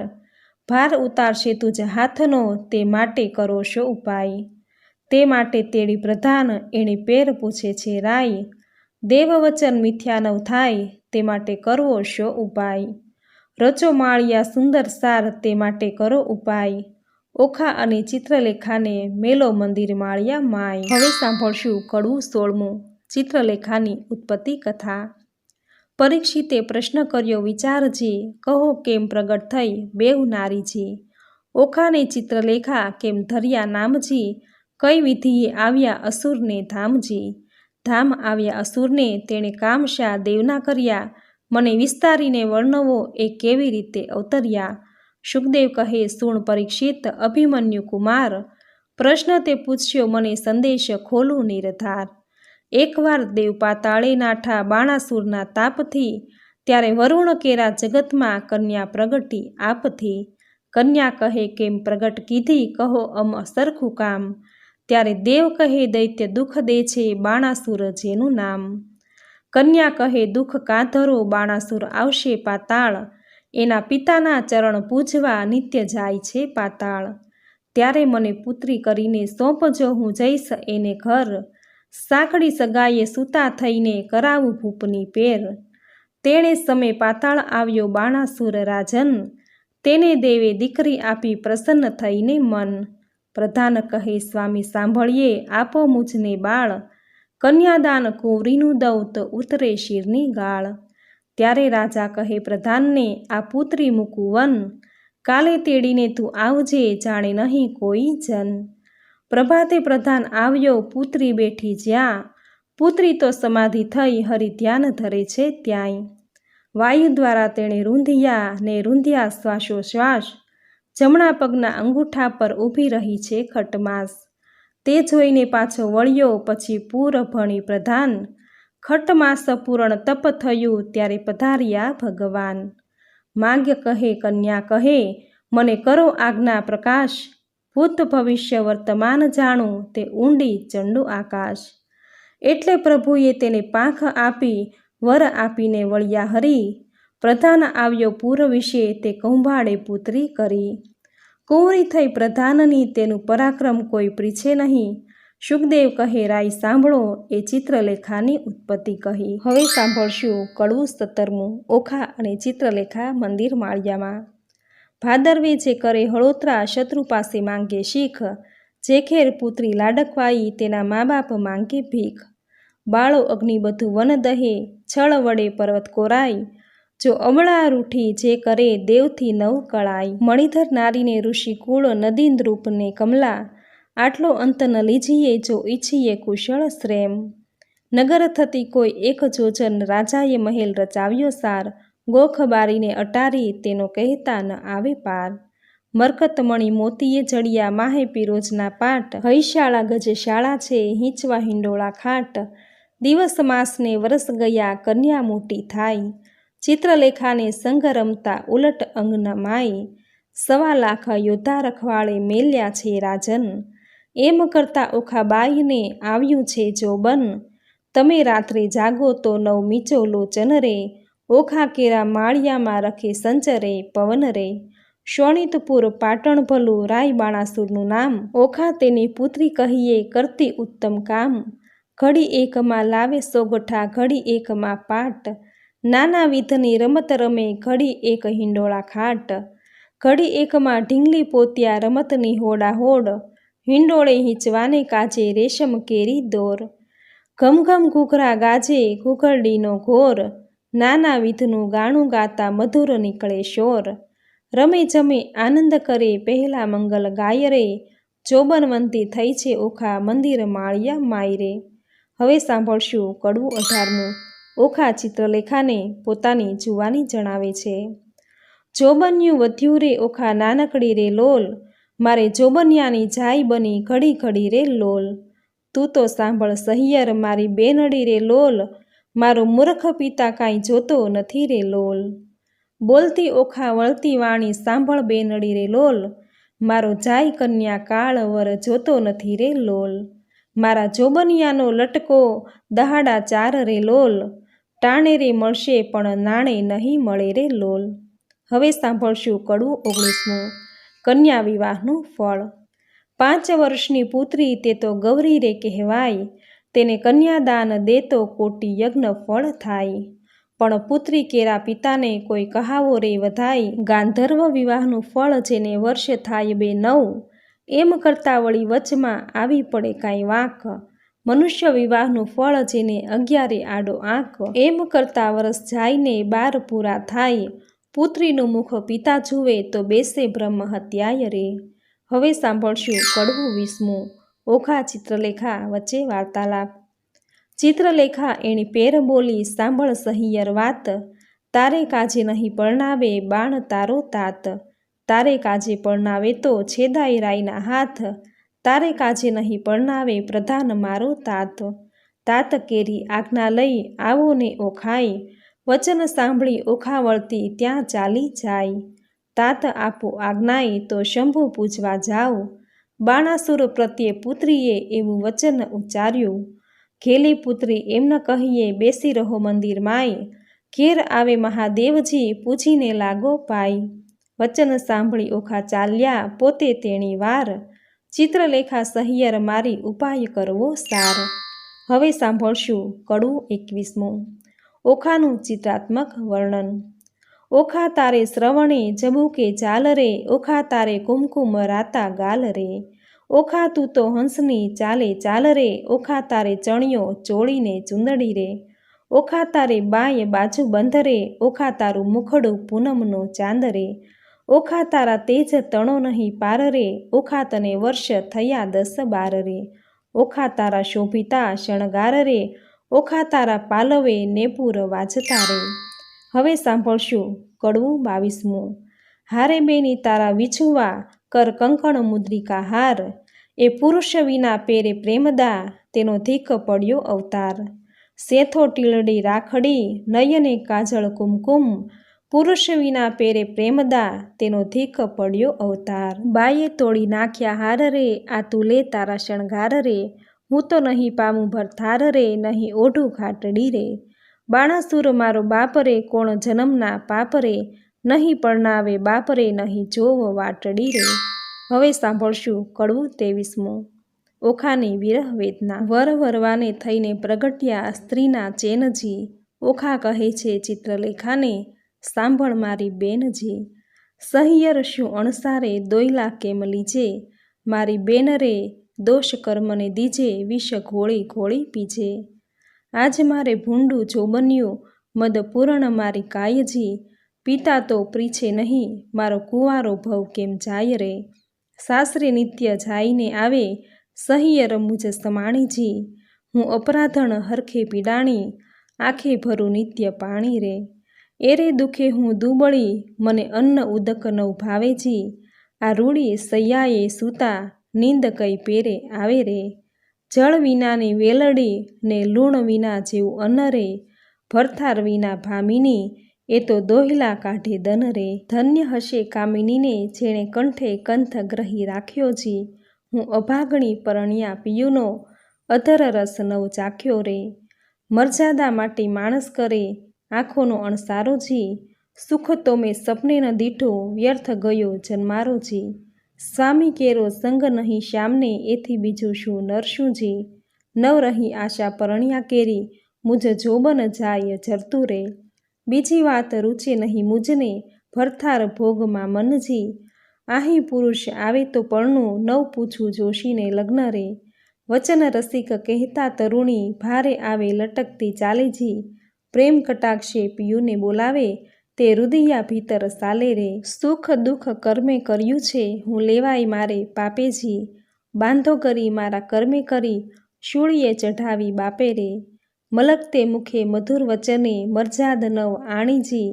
ભાર ઉતારશે તુજ હાથનો તે માટે કરો શો ઉપાય. તે માટે તેડી પ્રધાન એણે પેર પૂછે છે રાય, દેવ વચન મિથ્યા નવ થાય તે માટે કરવો શો ઉપાય. રચો માળિયા સુંદર સાર તે માટે કરો ઉપાય, ઓખા અને ચિત્રલેખાને મેલો મંદિર માળિયા માય. હવે સાંભળશું કડવું 16મું. ચિત્રલેખાની ઉત્પત્તિ કથા. પરીક્ષિતે પ્રશ્ન કર્યો વિચારજી, કહો કેમ પ્રગટ થઈ બેઉ નારીજી. ઓખાને ચિત્રલેખા કેમ ધર્યા નામજી, કઈ વિધિએ આવ્યા અસુરને ધામજી. ધામ આવ્યા અસુરને તેણે કામશા દેવના કર્યા, મને વિસ્તારીને વર્ણવો એ કેવી રીતે અવતર્યા. સુખદેવ કહે, સુણ પરીક્ષિત અભિમન્યુ કુમાર, પ્રશ્ન તે પૂછ્યો મને સંદેશ ખોલું નિરધાર. એકવાર દેવ પાતાળે નાઠા બાણાસુરના તાપથી, ત્યારે વરુણ કેરા જગતમાં કન્યા પ્રગટી આપથી. કન્યા કહે, કેમ પ્રગટ કીધી કહો અમ સરખું કામ. ત્યારે દેવ કહે, દૈત્ય દુઃખ દે છે બાણાસુર જેનું નામ. કન્યા કહે, દુઃખ કાંધરો બાણાસુર આવશે પાતાળ, એના પિતાના ચરણ પૂજવા નિત્ય જાય છે પાતાળ. ત્યારે મને પુત્રી કરીને સોંપજો, હું જઈશ એને ઘર, સાંકડી સગાઈએ સૂતા થઈને કરાવું ભૂપની પેર. તેણે સમે પાતાળ આવ્યો બાણાસુર રાજન, તેને દેવે દીકરી આપી પ્રસન્ન થઈને મન. પ્રધાન કહે, સ્વામી સાંભળીએ આપો મુझને બાળ, કન્યાદાન કુંવરીનું દઉં તો ઉતરે શિરની ગાળ. ત્યારે રાજા કહે પ્રધાનને, આ પુત્રી મૂકું વન, કાલે તેડીને તું આવજે જાણે નહીં કોઈ જન. પ્રભાતે પ્રધાન આવ્યો પુત્રી બેઠી જ્યાં, પુત્રી તો સમાધિ થઈ હરિ ધ્યાન ધરે છે ત્યાંય. વાયુ દ્વારા તેણે રૂંધિયા ને રૂંધ્યા શ્વાસોશ્વાસ, જમણા પગના અંગૂઠા પર ઊભી રહી છે ખટમાસ. તે જોઈને પાછો વળ્યો પછી પૂર ભણી પ્રધાન, ખટમાસ પૂરણ તપ થયું ત્યારે પધાર્યા ભગવાન. માગ્ય કહે, કન્યા કહે, મને કરો આજ્ઞા પ્રકાશ, ભૂત ભવિષ્ય વર્તમાન જાણું તે ઊંડી ચંડુ આકાશ. એટલે પ્રભુએ તેને પાંખ આપી વર આપીને વળ્યા હરી, પ્રધાન આવ્યો પૂર વિશે તે કૌભાળે પુત્રી કરી. કુંવરી થઈ પ્રધાનની તેનું પરાક્રમ કોઈ પ્રીછે નહીં. સુખદેવ કહે, રાય સાંભળો એ ચિત્રલેખાની ઉત્પત્તિ કહી. હવે સાંભળશું કડવું 17મું. ઓખા અને ચિત્રલેખા મંદિર માળિયામાં. ભાદરવે જે કરે હળોતરા શત્રુ પાસે માંગે શીખ, જે ખેર પુત્રી લાડકવાઈ તેના મા બાપ માંગે ભીખ. બાળો અગ્નિ બધું વન દહે, છળ વડે પર્વત કોરાય, જો અમળા રૂઠી જે કરે દેવથી નવ કળાય. મણિધર નારીને ઋષિ કુળ નદી દ્રુપને કમલા, આટલો અંત ન લીજીએ જો ઈચ્છીએ કુશળ શ્રેમ. નગર થતી કોઈ એક જોજન રાજાએ મહેલ રચાવ્યો સાર, ગોખ બારીને અટારી તેનો કહેતા ન આવે પાર. મરકત મણિ મોતીએ જડિયા માહે પીરોજના પાટ, હૈશાળા ગજશાળા છે હિંચવા હિંડોળા ખાટ. દિવસ માસને વરસ ગયા કન્યા મોટી થાય, ચિત્રલેખાને સંગ રમતા ઉલટ અંગ ન માય. 1.25 લાખ યોદ્ધા રખવાળે મેલ્યા છે રાજન, એમ કરતા ઓખાબાઈને આવ્યું છે જોબન. તમે રાત્રે જાગો તો નવ મીચો લોચન રે, ઓખા કેરા માળિયામાં રખે સંચરે પવન રે. શોણિતપુર પાટણ ભલું રાય બાણાસુરનું નામ, ઓખા તેની પુત્રી કહીએ કરતી ઉત્તમ કામ. ઘડી એકમાં લાવે સોગઠા ઘડી એકમાં પાટ, નાના વિધની રમત રમે ઘડી એક હિંડોળા ખાટ. ઘડી એકમાં ઢીંગલી પોત્યા રમતની હોડાહોડ, હિંડોળે હિંચવાને કાજે રેશમ કેરી દોર. ઘમઘમ ઘૂઘરા ગાજે ઘૂઘરડીનો ઘોર, નાના વિધનું ગાણું ગાતા મધુર નીકળે શોર. રમે જમે આનંદ કરે પહેલા મંગલ ગાય રે, ચોબનવંતી થઈ છે ઓખા મંદિર માળિયા માયરે. હવે સાંભળશું કડવું 18મું. ઓખા ચિત્રલેખાને પોતાની જુવાની જણાવે છે. જોબન્યું વધ્યું રે ઓખા નાનકડી રે લોલ, મારે જોબનિયાની જાય બની ઘડી ઘડી રે લોલ. તું તો સાંભળ સહિયર મારી બેનડી રે લોલ, મારો મૂર્ખ પિતા કાંઈ જોતો નથી રે લોલ. બોલતી ઓખા વળતી વાણી સાંભળ બેનડી રે લોલ, મારો જાય કન્યા કાળ વર જોતો નથી રે લોલ. મારા જોબનિયાનો લટકો દહાડા 4 રે લોલ, ટાણે રે મળશે પણ નાણે નહીં મળે રે લોલ. હવે સાંભળશું કડવું 19મું. કન્યા વિવાહનું ફળ. 5 વર્ષની પુત્રી તે તો ગૌરી રે કહેવાય, તેને કન્યાદાન દેતો કોટી યજ્ઞ ફળ થાય. પણ પુત્રી કેરા પિતાને કોઈ કહાવો રે વધાય, ગાંધર્વ વિવાહનું ફળ જેને વર્ષ થાય 2-9, એમ કરતાં વળી વચમાં આવી પડે કાંઈ વાંક. મનુષ્ય વિવાહનું ફળ જેને 11 આડો આંક, એમ કરતાં વરસ જાયને 12 પૂરા થાય, પુત્રીનું મુખ પિતા જુએ તો બેસે બ્રહ્મ હત્યાય રે. હવે સાંભળશું કડવું 20મું. ઓખા ચિત્રલેખા વચ્ચે વાર્તાલાપ. ચિત્રલેખા એની પેર બોલી સાંભળ સહિયર વાત, તારે કાજે નહીં પરણાવે બાણ તારો તાત. તારે કાજે પરણાવે તો છેદાય રાયના હાથ, તારે કાજે નહીં પરણાવે પ્રધાન મારો તાત. તાત કેરી આજ્ઞા લઈ આવો ને ઓખાય, વચન સાંભળી ઓખા વળતી ત્યાં ચાલી જાય. તાત આપો આજ્ઞાએ તો શંભુ પૂજવા જાઓ, બાણાસુર પ્રત્યે પુત્રીએ એવું વચન ઉચ્ચાર્યું. ઘેલી પુત્રી એમ ન કહીએ બેસી રહો મંદિર માય, ઘેર આવે મહાદેવજી પૂજીને લાગો પાય. વચન સાંભળી ઓખા ચાલ્યા પોતે તેણી વાર, ચિત્રલેખા સહિયર મારી ઉપાય કરવો સાર. હવે સાંભળશું કડવું 21મું. ઓખાનું ચિત્રાત્મક વર્ણન. ઓખા તારે શ્રવણે જબુકે ચાલ રે, ઓખા તારે કુમકુમ રાતા ગાલ રે. ઓખા તું તો હંસની ચાલે ચાલ રે, ઓખા તારે ચણિયો ચોળીને ચુંદડી રે. ઓખા તારે બાય બાજુ બંધ રે, ઓખા તારું મુખડું પૂનમનો ચાંદ રે. ઓખા તારા તેજ તણો નહીં પાર રે, ઓખા તને વર્ષ થયા 10-12 રે. ઓખા તારા શોભિતા શણગાર રે, ઓખા તારા પાલવે નેપુર વાજતા રે. હવે સાંભળશું કડવું 22મું. હારે બેની તારા વિછુવા કર કંકણ મુદ્રિકા હાર, એ પુરુષ વિના પેરે પ્રેમદા તેનો ધીક પડ્યો અવતાર. સેથો ટીલડી રાખડી નયને કાજળ કુમકુમ, પુરુષ વિના પેરે પ્રેમદા તેનો ધીક પડ્યો અવતાર. બાએ તોડી નાખ્યા હાર રે, આ તું લે તારા શણગાર રે. હું તો નહીં પામું ભરથાર રે, નહીં ઓઢું ખાટડી રે. બાણાસુર મારો બાપ રે, કોણ જન્મના પાપ રે. નહીં પરણાવે બાપ રે, નહીં જોવ વાટડી રે. હવે સાંભળશું કડવું 23મું. ઓખાની વિરહ વેદના. વર વરવાને થઈને પ્રગટ્યા સ્ત્રીના ચેનજી, ઓખા કહે છે ચિત્રલેખાને સાંભળ મારી બેનજી. સહિયર શું અણસારે દોયલા કેમ લીજે, મારી બેન રે દોષ કર્મને દીજે, વિષ ઘોળી ઘોળી પીજે. આજ મારે ભૂંડું જો બન્યું મદ પૂરણ મારી કાયજી, પિતા તો પ્રીછે નહીં મારો કુંવારો ભવ કેમ જાય રે. સાસરે નિત્ય જાઈને આવે સહિયર મુજ સમાણીજી, હું અપરાધણ હરખે પીડાણી આંખે ભરું નિત્ય પાણી રે. એરે દુખે હું દુબળી મને અન્ન ઉદક નવ ભાવેજી, આ રૂડી સૈયાએ સૂતા નીંદ કઈ પેરે આવે રે. જળ વિનાની વેલડી ને લૂણ વિના જેવું અન્ન રે, ભરથાર વિના ભામિની એ તો દોહિલા કાઢે દન રે. ધન્ય હશે કામિનીને જેણે કંઠે કંથ ગ્રહી રાખ્યો જી, હું અભાગણી પરણ્યા પિયુનો અધર રસ નવ ચાખ્યો રે. મર્યાદા માટે માણસ કરે આંખોનો અણસારો જી, સુખ તો મેં સપને ન દીઠો વ્યર્થ ગયો જન્મારો જી. સ્વામી કેરો સંગ નહીં શ્યામને એથી બીજું શું નરશું જી, નવ રહી આશા પરણ્યા કેરી મુજ જોબન જાય જરતું રે. બીજી વાત રૂચે નહીં મુજને ભરથાર ભોગમાં મનજી, આહી પુરુષ આવે તો પરણું નવ પૂછું જોશીને લગ્ન રે. વચન રસિક કહેતા તરુણી ભારે આવે લટકતી ચાલેજી, પ્રેમ કટાક્ષે પિયુને બોલાવે તે રુદિયા ભીતર સાલે રે. સુખ દુઃખ કર્મે કર્યું છે હું લેવાય મારે પાપેજી, બાંધો કરી મારા કર્મે કરી શૂળીએ ચઢાવી બાપે રે. મલકતે મુખે મધુર વચને મરજાદ નવ આણીજી,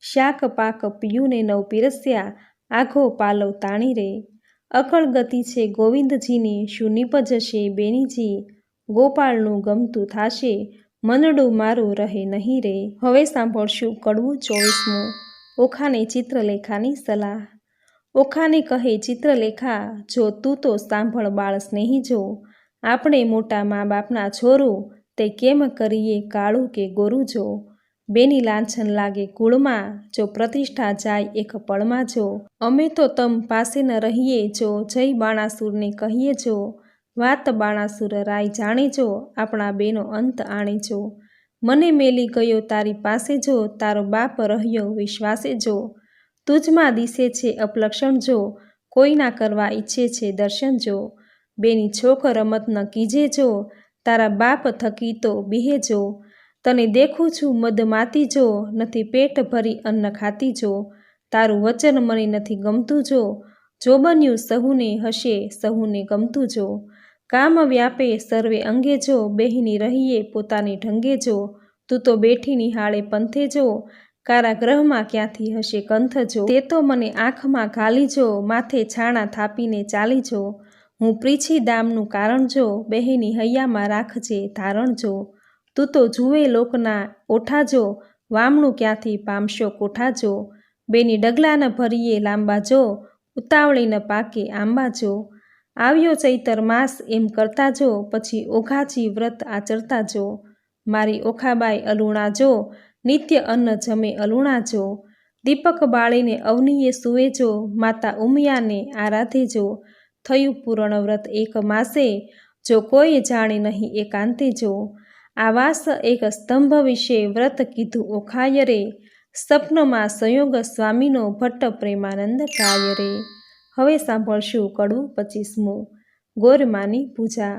શાક પાક પિયુને નવ પીરસ્યા આઘો પાલવ તાણી રે. અકળ ગતિ છે ગોવિંદજીની શું નીપજશે બેનીજી, ગોપાળનું ગમતું થાશે મનડું મારું રહે નહીં રે. હવે સાંભળશું કડવું 24મું. ઓખાને ચિત્રલેખાની સલાહ. ઓખાને કહે ચિત્રલેખા જો તું તો સાંભળ બાળ સ્નેહી જો, આપણે મોટા મા બાપના છોરું તે કેમ કરીએ કાળું કે ગોરું જો. બેની લાંછન લાગે કુળમાં જો પ્રતિષ્ઠા જાય એક પળમાં જો, અમે તો તમ પાસે ન રહીએ જો જય બાણાસુરને કહીએ જો. વાત બાણાસુર રાય જાણે જો આપણા બેનો અંત આણે જો. મને મેલી ગયો તારી પાસે જો તારો બાપ રહ્યો વિશ્વાસે જો. તુજમાં દિશે છે અપલક્ષણ જો કોઈના કરવા ઈચ્છે છે દર્શન જો. બેની છોક રમત ન કીજે જો તારા બાપ થકી તો બીહે જો. તને દેખું છું મદ માતી જો નથી પેટ ભરી અન્ન ખાતી જો. તારું વચન મને નથી ગમતું જો, જો બન્યું સહુને હશે સહુને ગમતું જો. કામ વ્યાપે સર્વે અંગે જો બેહીની રહીએ પોતાની ઢંગે જો. તું તો બેઠી નિહાળે પંથે જો કારાગ્રહમાં ક્યાંથી હશે કંથજો, તે તો મને આંખમાં ઘાલીજો, માથે છાણા થાપીને ચાલીજો, હું પ્રીછી દામનું કારણ જો, બહેની હૈયામાં રાખજે ધારણજો, તું તો જુએ લોકના ઓઠાજો, વામણું ક્યાંથી પામશો કોઠાજો, બેની ડગલા ન ભરીએ લાંબાજો, ઉતાવળી ન પાકે આંબાજો, આવ્યો ચૈતર માસ એમ કરતાજો, પછી ઓઘાજી વ્રત આચરતાજો, મારી ઓખાબાઈ અલુણાજો, નિત્ય અન્ન જમે અલુણાજો, દીપક બાળીને અવનીએ સુવેજો, માતા ઉમિયાને આરાધેજો, થયું પૂર્ણ વ્રત એક માસે, જો કોઈ જાણે નહીં એકાંતેજો, આવાસ એક સ્તંભ વિશે વ્રત કીધું ઓખાય રે, સ્વપ્નમાં સંયોગ સ્વામીનો ભટ્ટ પ્રેમાનંદ કાય રે. હવે સાંભળશું કડવું 25મું. ગોરમાની પૂજા.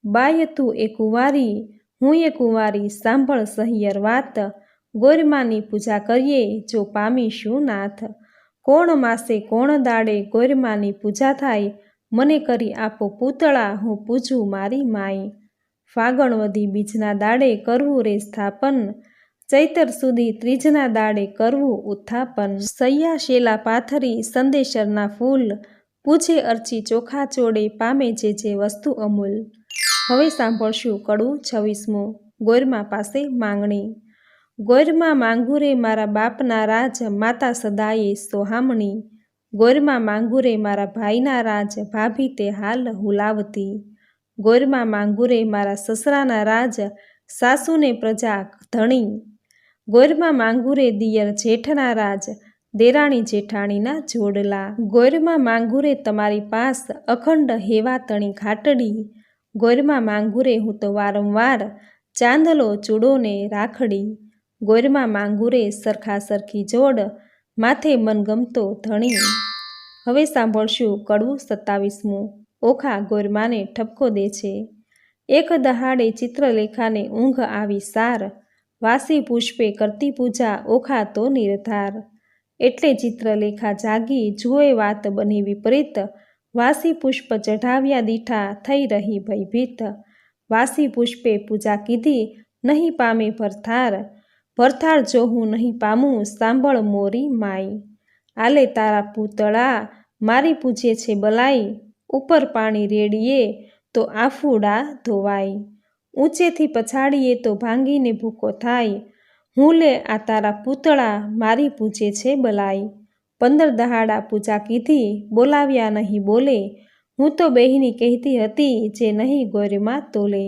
બાય તું એ કુંવારી, હું એ કુંવારી, સાંભળ સહિયર વાત, ગોરમાની પૂજા કરીએ જો પામીશું નાથ, કોણ માસે કોણ દાડે ગોરમાની પૂજા થાય, મને કરી આપો પૂતળા, હું પૂજું મારી માય, ફાગણ વધી બીજના દાડે કરવું રે સ્થાપન, ચૈતર સુધી ત્રીજના દાડે કરવું ઉત્થાપન, સૈયા શેલા પાથરી સંદેશરના ફૂલ, પૂજે અર્ચી ચોખા ચોડે પામે જે વસ્તુ અમૂલ. હવે સાંભળશું કડવું 26મું. ગોરમા પાસે માંગણી. ગોરમા માંગુ રે મારા બાપના રાજ, માતા સદાયે સોહામણી, ગોરમા માંગુ રે મારા ભાઈના રાજ, ભાભી તે હાલ હુલાવતી, ગોરમા માંગુ રે મારા સસરાના રાજ, સાસુને પ્રજા ધણી, ગોરમા માંગુ રે દિયર જેઠના રાજ, દેરાણી જેઠાણીના જોડલા, ગોરમા માંગુ રે તમારી પાસ, અખંડ હેવા તણી ઘાટડી, ગોરમા માંગુ રે હું તો વારંવાર, ચાંદલો ચૂડોને રાખડી, ગોરમા માંગુ રે સરખા સરખી જોડ, માથે મનગમતો ધણી. હવે સાંભળશું કડવું 27મું. ઓખા ગોરમાને ઠપકો દે છે. એક દહાડે ચિત્રલેખાને ઊંઘ આવી સાર, વાસી પુષ્પે કરતી પૂજા ઓખા તો નિર્ધાર, એટલે ચિત્રલેખા જાગી જુએ વાત બની વિપરીત, વાસી પુષ્પ ચઢાવ્યા દીઠા થઈ રહી ભયભીત, વાસી પુષ્પે પૂજા કીધી નહીં પામે ભરથાર, ભરથાર જો હું નહીં પામું સાંભળ મોરી માઈ, આલે તારા પૂતળા મારી પૂજે છે બલાઈ, ઉપર પાણી રેડીએ તો આફુડા ધોવાય, ઊંચેથી પછાડીએ તો ભાંગીને ભૂકો થાય, હું લે આ તારા પૂતળા મારી પૂજે છે બલાઈ, 15 દહાડા પૂજા કીધી બોલાવ્યા નહીં બોલે, હું તો બહેની કહેતી હતી જે નહીં ગોરમાં તોલે,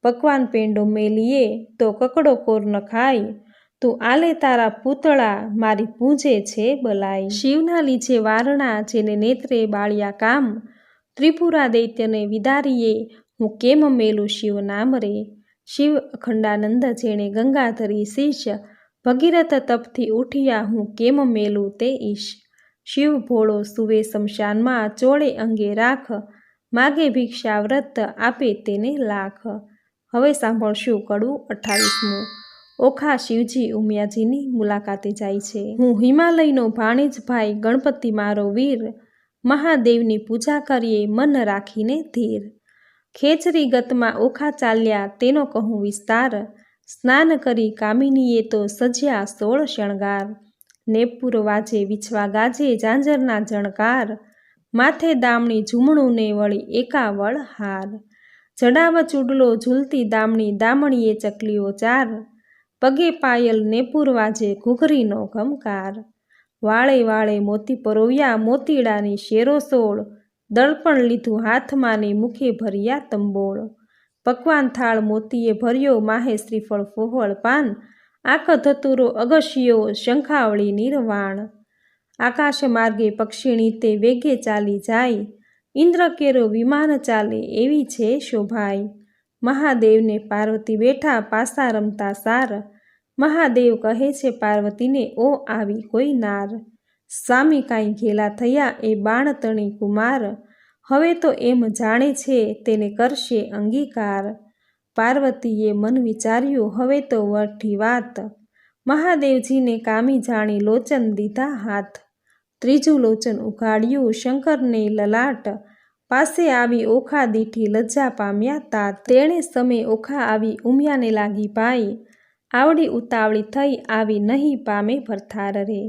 પકવાન પેંડો મેલીએ તો કકડો કોર ન ખાય, તું આલે તારા પૂતળા મારી પૂજે છે બલાઈ. શિવના લીજે વારણા જેને નેત્રે બાળ્યા કામ, ત્રિપુરા દૈત્યને વિદારીએ હું કેમ મેલું શિવ નામ રે, શિવ અખંડાનંદ જેણે ગંગાધરી શીશ, ભગીરથ તપથી ઉઠ્યા હું કેમ મેલું તે ઈશ, શિવ ભોળો સુવે શમશાનમાં ચોળે અંગે રાખ, માગે ભિક્ષા વ્રત આપે તેને લાખ. હવે સાંભળશું કડવું 28મું. ઓખા શિવજી ઉમિયાજીની મુલાકાતે જાય છે. હું હિમાલયનો ભાણેજ ભાઈ ગણપતિ મારો વીર, મહાદેવની પૂજા કરીએ મન રાખીને ધીર, ખેચરી ગતમાં ઓખા ચાલ્યા તેનો કહું વિસ્તાર, સ્નાન કરી કામિનીએ તો સજ્યા 16 શણગાર, નેપુર વાજે વિછવા ગાજે ઝાંઝરના જણકાર, માથે દામણી ઝૂમણુંને વળી એકાવળ હાર, જડાવ ચૂડલો ઝૂલતી દામણી દામણીએ ચકલીઓ 4, પગે પાયલ નેપુર વાજે ઘૂઘરીનો ઘમકાર, વાળે વાળે મોતી પરોવ્યા મોતીડાની શેરો 16, દળપણ લીધું હાથમાં ને મુખે ભર્યા તંબોળ, પકવાન થાળ મોતીએ ભર્યો માહે શ્રીફળ ફોહળ પાન, આખ ધતુરો અગશિયો શંખાવળી નિર્વાણ, આકાશ માર્ગે પક્ષીણી તે વેગે ચાલી જાય, ઇન્દ્ર કેરો વિમાન ચાલે એવી છે શોભાઈ, મહાદેવને પાર્વતી બેઠા પાસા રમતા સાર, મહાદેવ કહે છે પાર્વતીને ઓ આવી કોઈ નાર, સ્વામી કાંઈ ઘેલા થયા એ બાણતણી કુમાર, હવે તો એમ જાણે છે તેને કરશે અંગીકાર, પાર્વતીએ મન વિચાર્યું હવે તો વઠી વાત, મહાદેવજીને કામી જાણી લોચન દીધા હાથ, ત્રીજું લોચન ઉઘાડ્યું શંકરને લલાટ, પાસે આવી ઓખા દીઠી લજ્જા પામ્યા તાત, તેણે સમે ઓખા આવી ઉમિયાને લાગી ભાઈ, આવડી ઉતાવળી થઈ આવી નહીં પામે ભરથાર રે.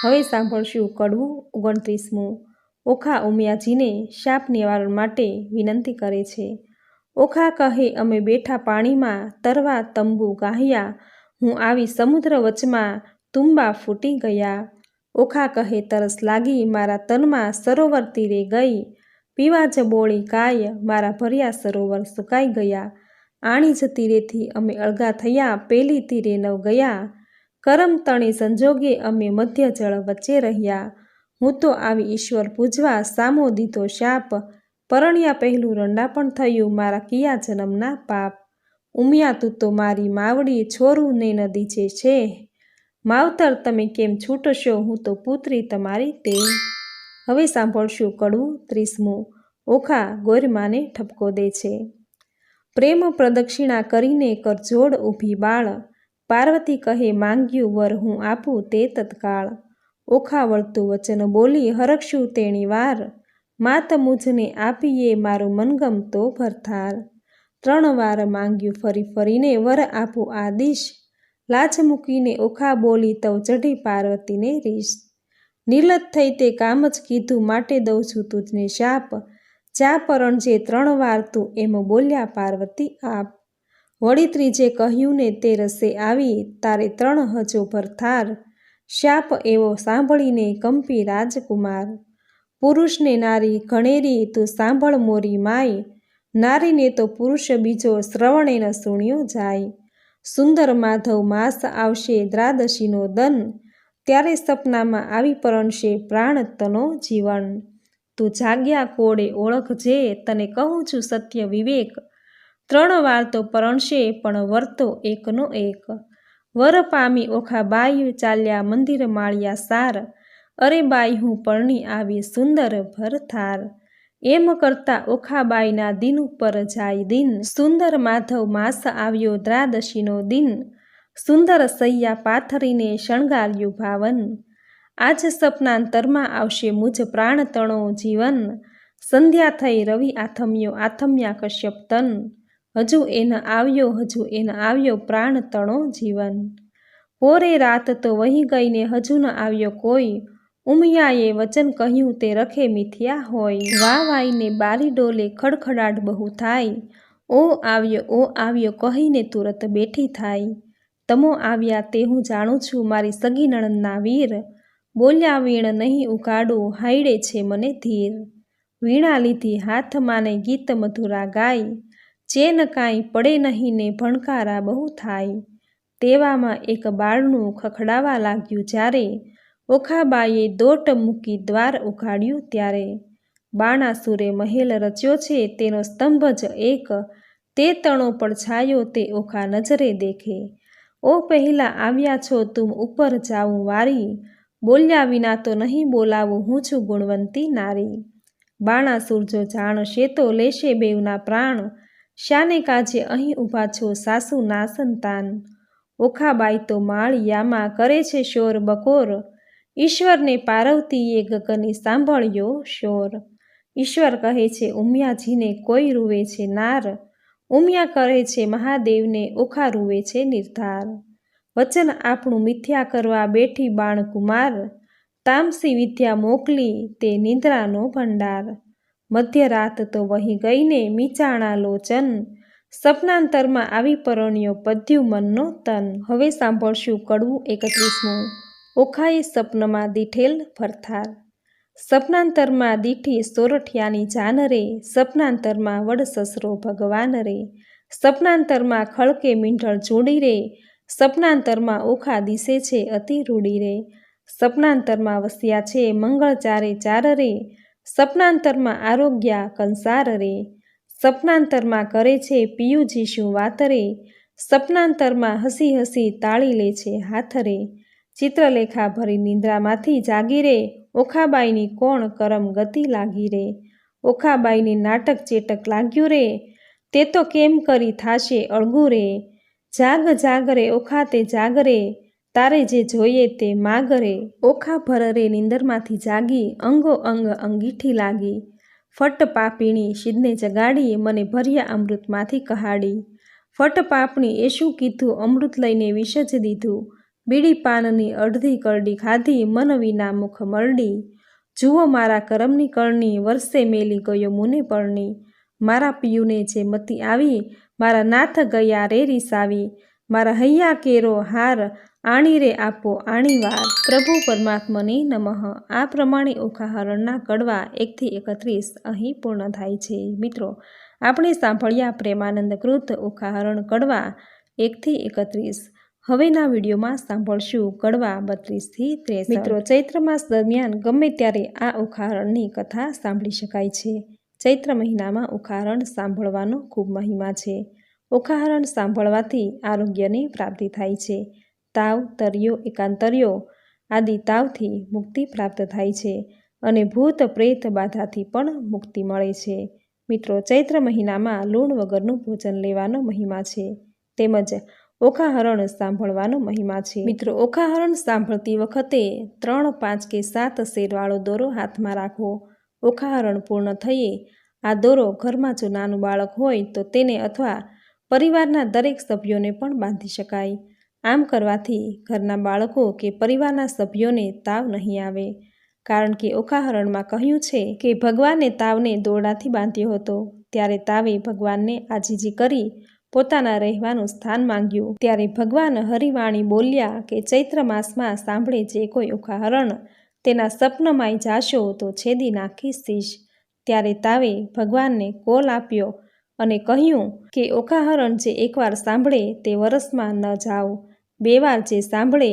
હવે સાંભળશું કડવું 29મું. ઓખા ઉમિયાજીને શાપ નિવારણ માટે વિનંતી કરે છે. ઓખા કહે, અમે બેઠા પાણીમાં તરવા તંબુ ગાહ્યા, હું આવી સમુદ્ર વચમાં તુંબા ફૂટી ગયા. ઓખા કહે, તરસ લાગી મારા તનમાં સરોવર તીરે ગઈ, પીવા જ બોળી કાય મારા ભર્યા સરોવર સુકાઈ ગયા. આણી જ તીરેથી અમે અળગા થયા, પેલી તીરે નવ ગયા, કરમ તણે સંજોગે અમે મધ્ય જળ વચ્ચે રહ્યા. હું તો આવી ઈશ્વર પૂજવા સામો દીધો શાપ, પરણ્યા પહેલું રંડાપણ થયું મારા કિયા જન્મના પાપ. ઉમિયા તું તો મારી માવડી, છોરું ને નદી જે છે, માવતર તમે કેમ છૂટશો, હું તો પુત્રી તમારી તે. હવે સાંભળશું કડવું 30મું. ઓખા ગોરમાને ઠપકો દે છે. પ્રેમ પ્રદક્ષિણા કરીને કરજોડ ઊભી બાળ, પાર્વતી કહે માંગ્યું વર હું આપું તે તત્કાળ. ઓખા વળતું વચન બોલી હરખશું તેણી વાર, માત મુજને આપીએ મારું મનગમતો ભરથાર. 3 વાર માંગ્યું ફરી ફરીને વર આપું આદિશ, લાજ મૂકીને ઓખા બોલી તવ ચઢી પાર્વતીને રીસ. નિર્લજ થઈ તે કામ જ કીધું માટે દઉં છું તુજને શાપ, જા પરણજે 3 વાર તું એમ બોલ્યા પાર્વતી આપ. વળી ત્રીજે કહ્યું ને તે રસે આવી, તારે 3 હજો ભરથાર, શાપ એવો સાંભળીને કંપી રાજકુમાર. પુરુષને નારી ઘણેરી તું સાંભળ મોરી માય, નારીને તો પુરુષ બીજો શ્રવણે ન સુણ્યો જાય. સુંદર માધવ માસ આવશે દ્રાદશીનો દન, ત્યારે સપનામાં આવી પરણશે પ્રાણ તનો જીવન. તું જાગ્યા કોળે ઓળખજે તને કહું છું સત્ય વિવેક, 3 વાર તો પરણશે પણ વરતો એકનો એક. વર પામી ઓખા બાઈ ચાલ્યા મંદિર માળિયા સાર, અરે બાઈ હું પરણી આવી સુંદર ભરથાર. એમ કરતા ઓખાબાઈના દિન ઉપર જાય દિન, સુંદર માધવ માસ આવ્યો દ્રાદશીનો દિન, સુંદર સૈયા પાથરીને શણગાર્યું ભાવન. આજ સપનાંતરમાં આવશે મુજ પ્રાણ તણો જીવન, સંધ્યા થઈ રવિ આથમ્યો આથમ્યા કશ્યપ તન, હજુ એન આવ્યો પ્રાણ તણો જીવન. પોરે રાત તો વહી ગઈને હજુ ન આવ્યો કોઈ, ઉમિયાએ વચન કહ્યું તે રખે મિથ્યા હોય. વાઈને બારી ડોલે ખડખડાટ બહુ થાય, ઓ આવ્યો કહીને તુરત બેઠી થાય. તમો આવ્યા તે હું જાણું છું મારી સગી નણંદના વીર, બોલ્યા વીણ નહીં ઉગાડું હાઈડે છે મને ધીર. વીણા લીધી હાથમાં ને ગીત મધુરા ગાય, ચેન કાંઈ પડે નહીં ને ભણકારા બહુ થાય. તેવામાં એક બાળનું ખખડાવા લાગ્યું જ્યારે, ઓખાબાઈએ દોટ મૂકી દ્વાર ઉઘાડ્યું ત્યારે. બાણાસુરે મહેલ રચ્યો છે તેનો સ્તંભ જ એક, તે તણો પડછાયો તે ઓખા નજરે દેખે. ઓ પહેલા આવ્યા છો તુમ ઉપર જાઉં વારી, બોલ્યા વિના તો નહીં બોલાવું હું છું ગુણવંતી નારી. બાણાસુર જો જાણશે તો લેશે બેવના પ્રાણ, શાને કાજે અહીં ઊભા છો સાસુ ના સંતાન. ઓખાબાઈ તો માળિયામાં કરે છે શોર બકોર, ઈશ્વરને પાર્વતીએ ગગને સાંભળ્યો શોર. ઈશ્વર કહે છે ઉમિયાજીને કોઈ રૂવે છે નાર, ઉમિયા કહે છે મહાદેવને ઓખા રૂવે છે નિર્ધાર. વચન આપણું મિથ્યા કરવા બેઠી બાણકુમાર, તામસી વિદ્યા મોકલી તે નિંદ્રાનો ભંડાર. મધ્યરાત તો વહી ગઈને મીચાણા લોચન, સપનાંતરમાં આવી પરણ્યો પદ્યું મનનો તન. હવે સાંભળશું કડવું 31મું. ઓખાએ સપનમાં દીઠેલ ભરથાર. સપનાંતરમાં દીઠી સોરઠિયાની જાન રે, સપનાંતરમાં વડ સસરો ભગવાન રે, સપનાંતરમાં ખળકે મીંઢળ જોડી રે, સપનાંતરમાં ઓખા દિશે છે અતિ રૂડી રે. સપનાંતરમાં વસ્યા છે મંગળ ચારે ચાર રે, સપનાંતરમાં આરોગ્યા કંસાર રે, સપનાંતરમાં કરે છે પિયુજી શું વાત રે, સપનાંતરમાં હસી હસી તાળી લે છે હાથ રે. ચિત્રલેખા ભરી નિંદ્રામાંથી જાગી રે, ઓખાબાઈની કોણ કરમ ગતિ લાગી રે. ઓખાબાઈને નાટક ચેટક લાગ્યું રે, તે તો કેમ કરી થાશે અળગું રે. જાગ જાગ રે ઓખા તે જાગ રે, તારે જે જોઈએ તે માગ રે. ઓખા ભરરે નિંદરમાંથી જાગી, અંગો અંગ અંગીઠી લાગી. ફટ પાપીણી શિદને જગાડી, મને ભર્યા અમૃતમાંથી કહાડી. ફટ પાપણી એ શું કીધું, અમૃત લઈને વિષ જ દીધું, બીડી પાનની અડધી કરડી ખાધી, મન વિના મુખ મરડી, જુઓ મારા કરમની કરણી, વર્ષે મેલી ગયો મુને પરણી, મારા પિયુને જે મતી આવી, મારા નાથ ગયા રે રીસાવી, મારા હૈયા કેરો હાર, આણી રે આપો આણી વાર, પ્રભુ પરમાત્મને નમઃ. આ પ્રમાણે ઓખાહરણના કડવા 1 થી 31 અહીં પૂર્ણ થાય છે. મિત્રો, આપણે સાંભળ્યા પ્રેમાનંદ કૃત ઓખાહરણ કડવા 1 થી 31. હવેના વિડીયોમાં સાંભળશું કડવા 32 થી 63. મિત્રો, ચૈત્ર માસ દરમિયાન ગમે ત્યારે આ ઓખાહરણની કથા સાંભળી શકાય છે. ચૈત્ર મહિનામાં ઓખાહરણ સાંભળવાનો ખૂબ મહિમા છે. ઓખાહરણ સાંભળવાથી આરોગ્યની પ્રાપ્તિ થાય છે. તાવ, તરિયો, એકાંતરિયો આદિ તાવથી મુક્તિ પ્રાપ્ત થાય છે અને ભૂત પ્રેત બાધાથી પણ મુક્તિ મળે છે. મિત્રો, ચૈત્ર મહિનામાં લૂણ વગરનું ભોજન લેવાનો મહિમા છે, તેમજ ઓખાહરણ સાંભળવાનો મહિમા છે. મિત્રો, ઓખાહરણ સાંભળતી વખતે 3, 5 કે 7 શેરવાળો દોરો હાથમાં રાખવો. ઓખાહરણ પૂર્ણ થઈએ આ દોરો ઘરમાં જો નાનું બાળક હોય તો તેને અથવા પરિવારના દરેક સભ્યોને પણ બાંધી શકાય. આમ કરવાથી ઘરના બાળકો કે પરિવારના સભ્યોને તાવ નહીં આવે, કારણ કે ઓખાહરણમાં કહ્યું છે કે ભગવાને તાવને દોરડાથી બાંધ્યો હતો. ત્યારે તાવે ભગવાનને આજીજી કરી પોતાના રહેવાનું સ્થાન માંગ્યું. ત્યારે ભગવાન હરિવાણી બોલ્યા કે ચૈત્ર માસમાં સાંભળે જે કોઈ ઓખાહરણ, તેના સપનમાંય જાશો તો છેદી નાખીશ શીશ. ત્યારે તાવે ભગવાનને કોલ આપ્યો અને કહ્યું કે ઓખાહરણ જે એકવાર સાંભળે તે વરસમાં ન જાઓ, 2 વાર જે સાંભળે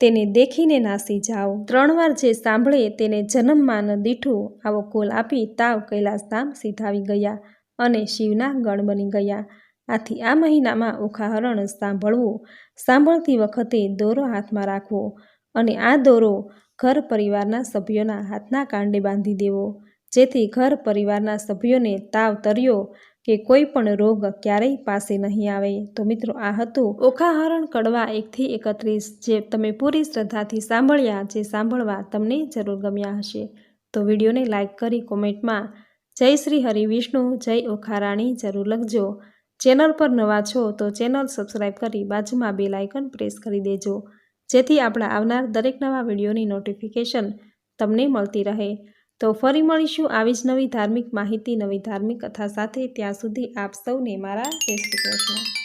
તેને દેખીને નાસી જાઓ, 3 વાર જે સાંભળે તેને જન્મમાં ન દીઠું. આવો કોલ આપી તાવ કૈલાસધામ સીધાવી ગયા અને શિવના ગણ બની ગયા. આથી આ મહિનામાં ઓખાહરણ સાંભળવું. સાંભળતી વખતે દોરો હાથમાં રાખવો અને આ દોરો ઘર પરિવારના સભ્યોના હાથના કાંડે બાંધી દેવો, જેથી ઘર પરિવારના સભ્યોને તાવ, તરિયો કે કોઈ પણ રોગ ક્યારેય પાસે નહીં આવે. તો મિત્રો, આ હતું ઓખાહરણ કડવા 1 થી 31, જે તમે પૂરી શ્રદ્ધાથી સાંભળ્યા. જે સાંભળવા તમને જરૂર ગમ્યા હશે તો વિડીયોને લાઇક કરી કોમેન્ટમાં જય શ્રી હરિવિષ્ણુ, જય ઓખારાણી જરૂર લખજો. ચેનલ પર નવા છો તો ચેનલ સબસ્ક્રાઈબ કરી બાજુમાં બેલ આઇકન પ્રેસ કરી દેજો, જેથી આપણા આવનાર દરેક નવા વિડીયોની નોટિફિકેશન તમને મળતી રહે. તો ફરી મળીશું આવી જ નવી ધાર્મિક માહિતી, નવી ધાર્મિક કથા સાથે. ત્યાં સુધી આપ સૌને મારા જય શ્રી કૃષ્ણ.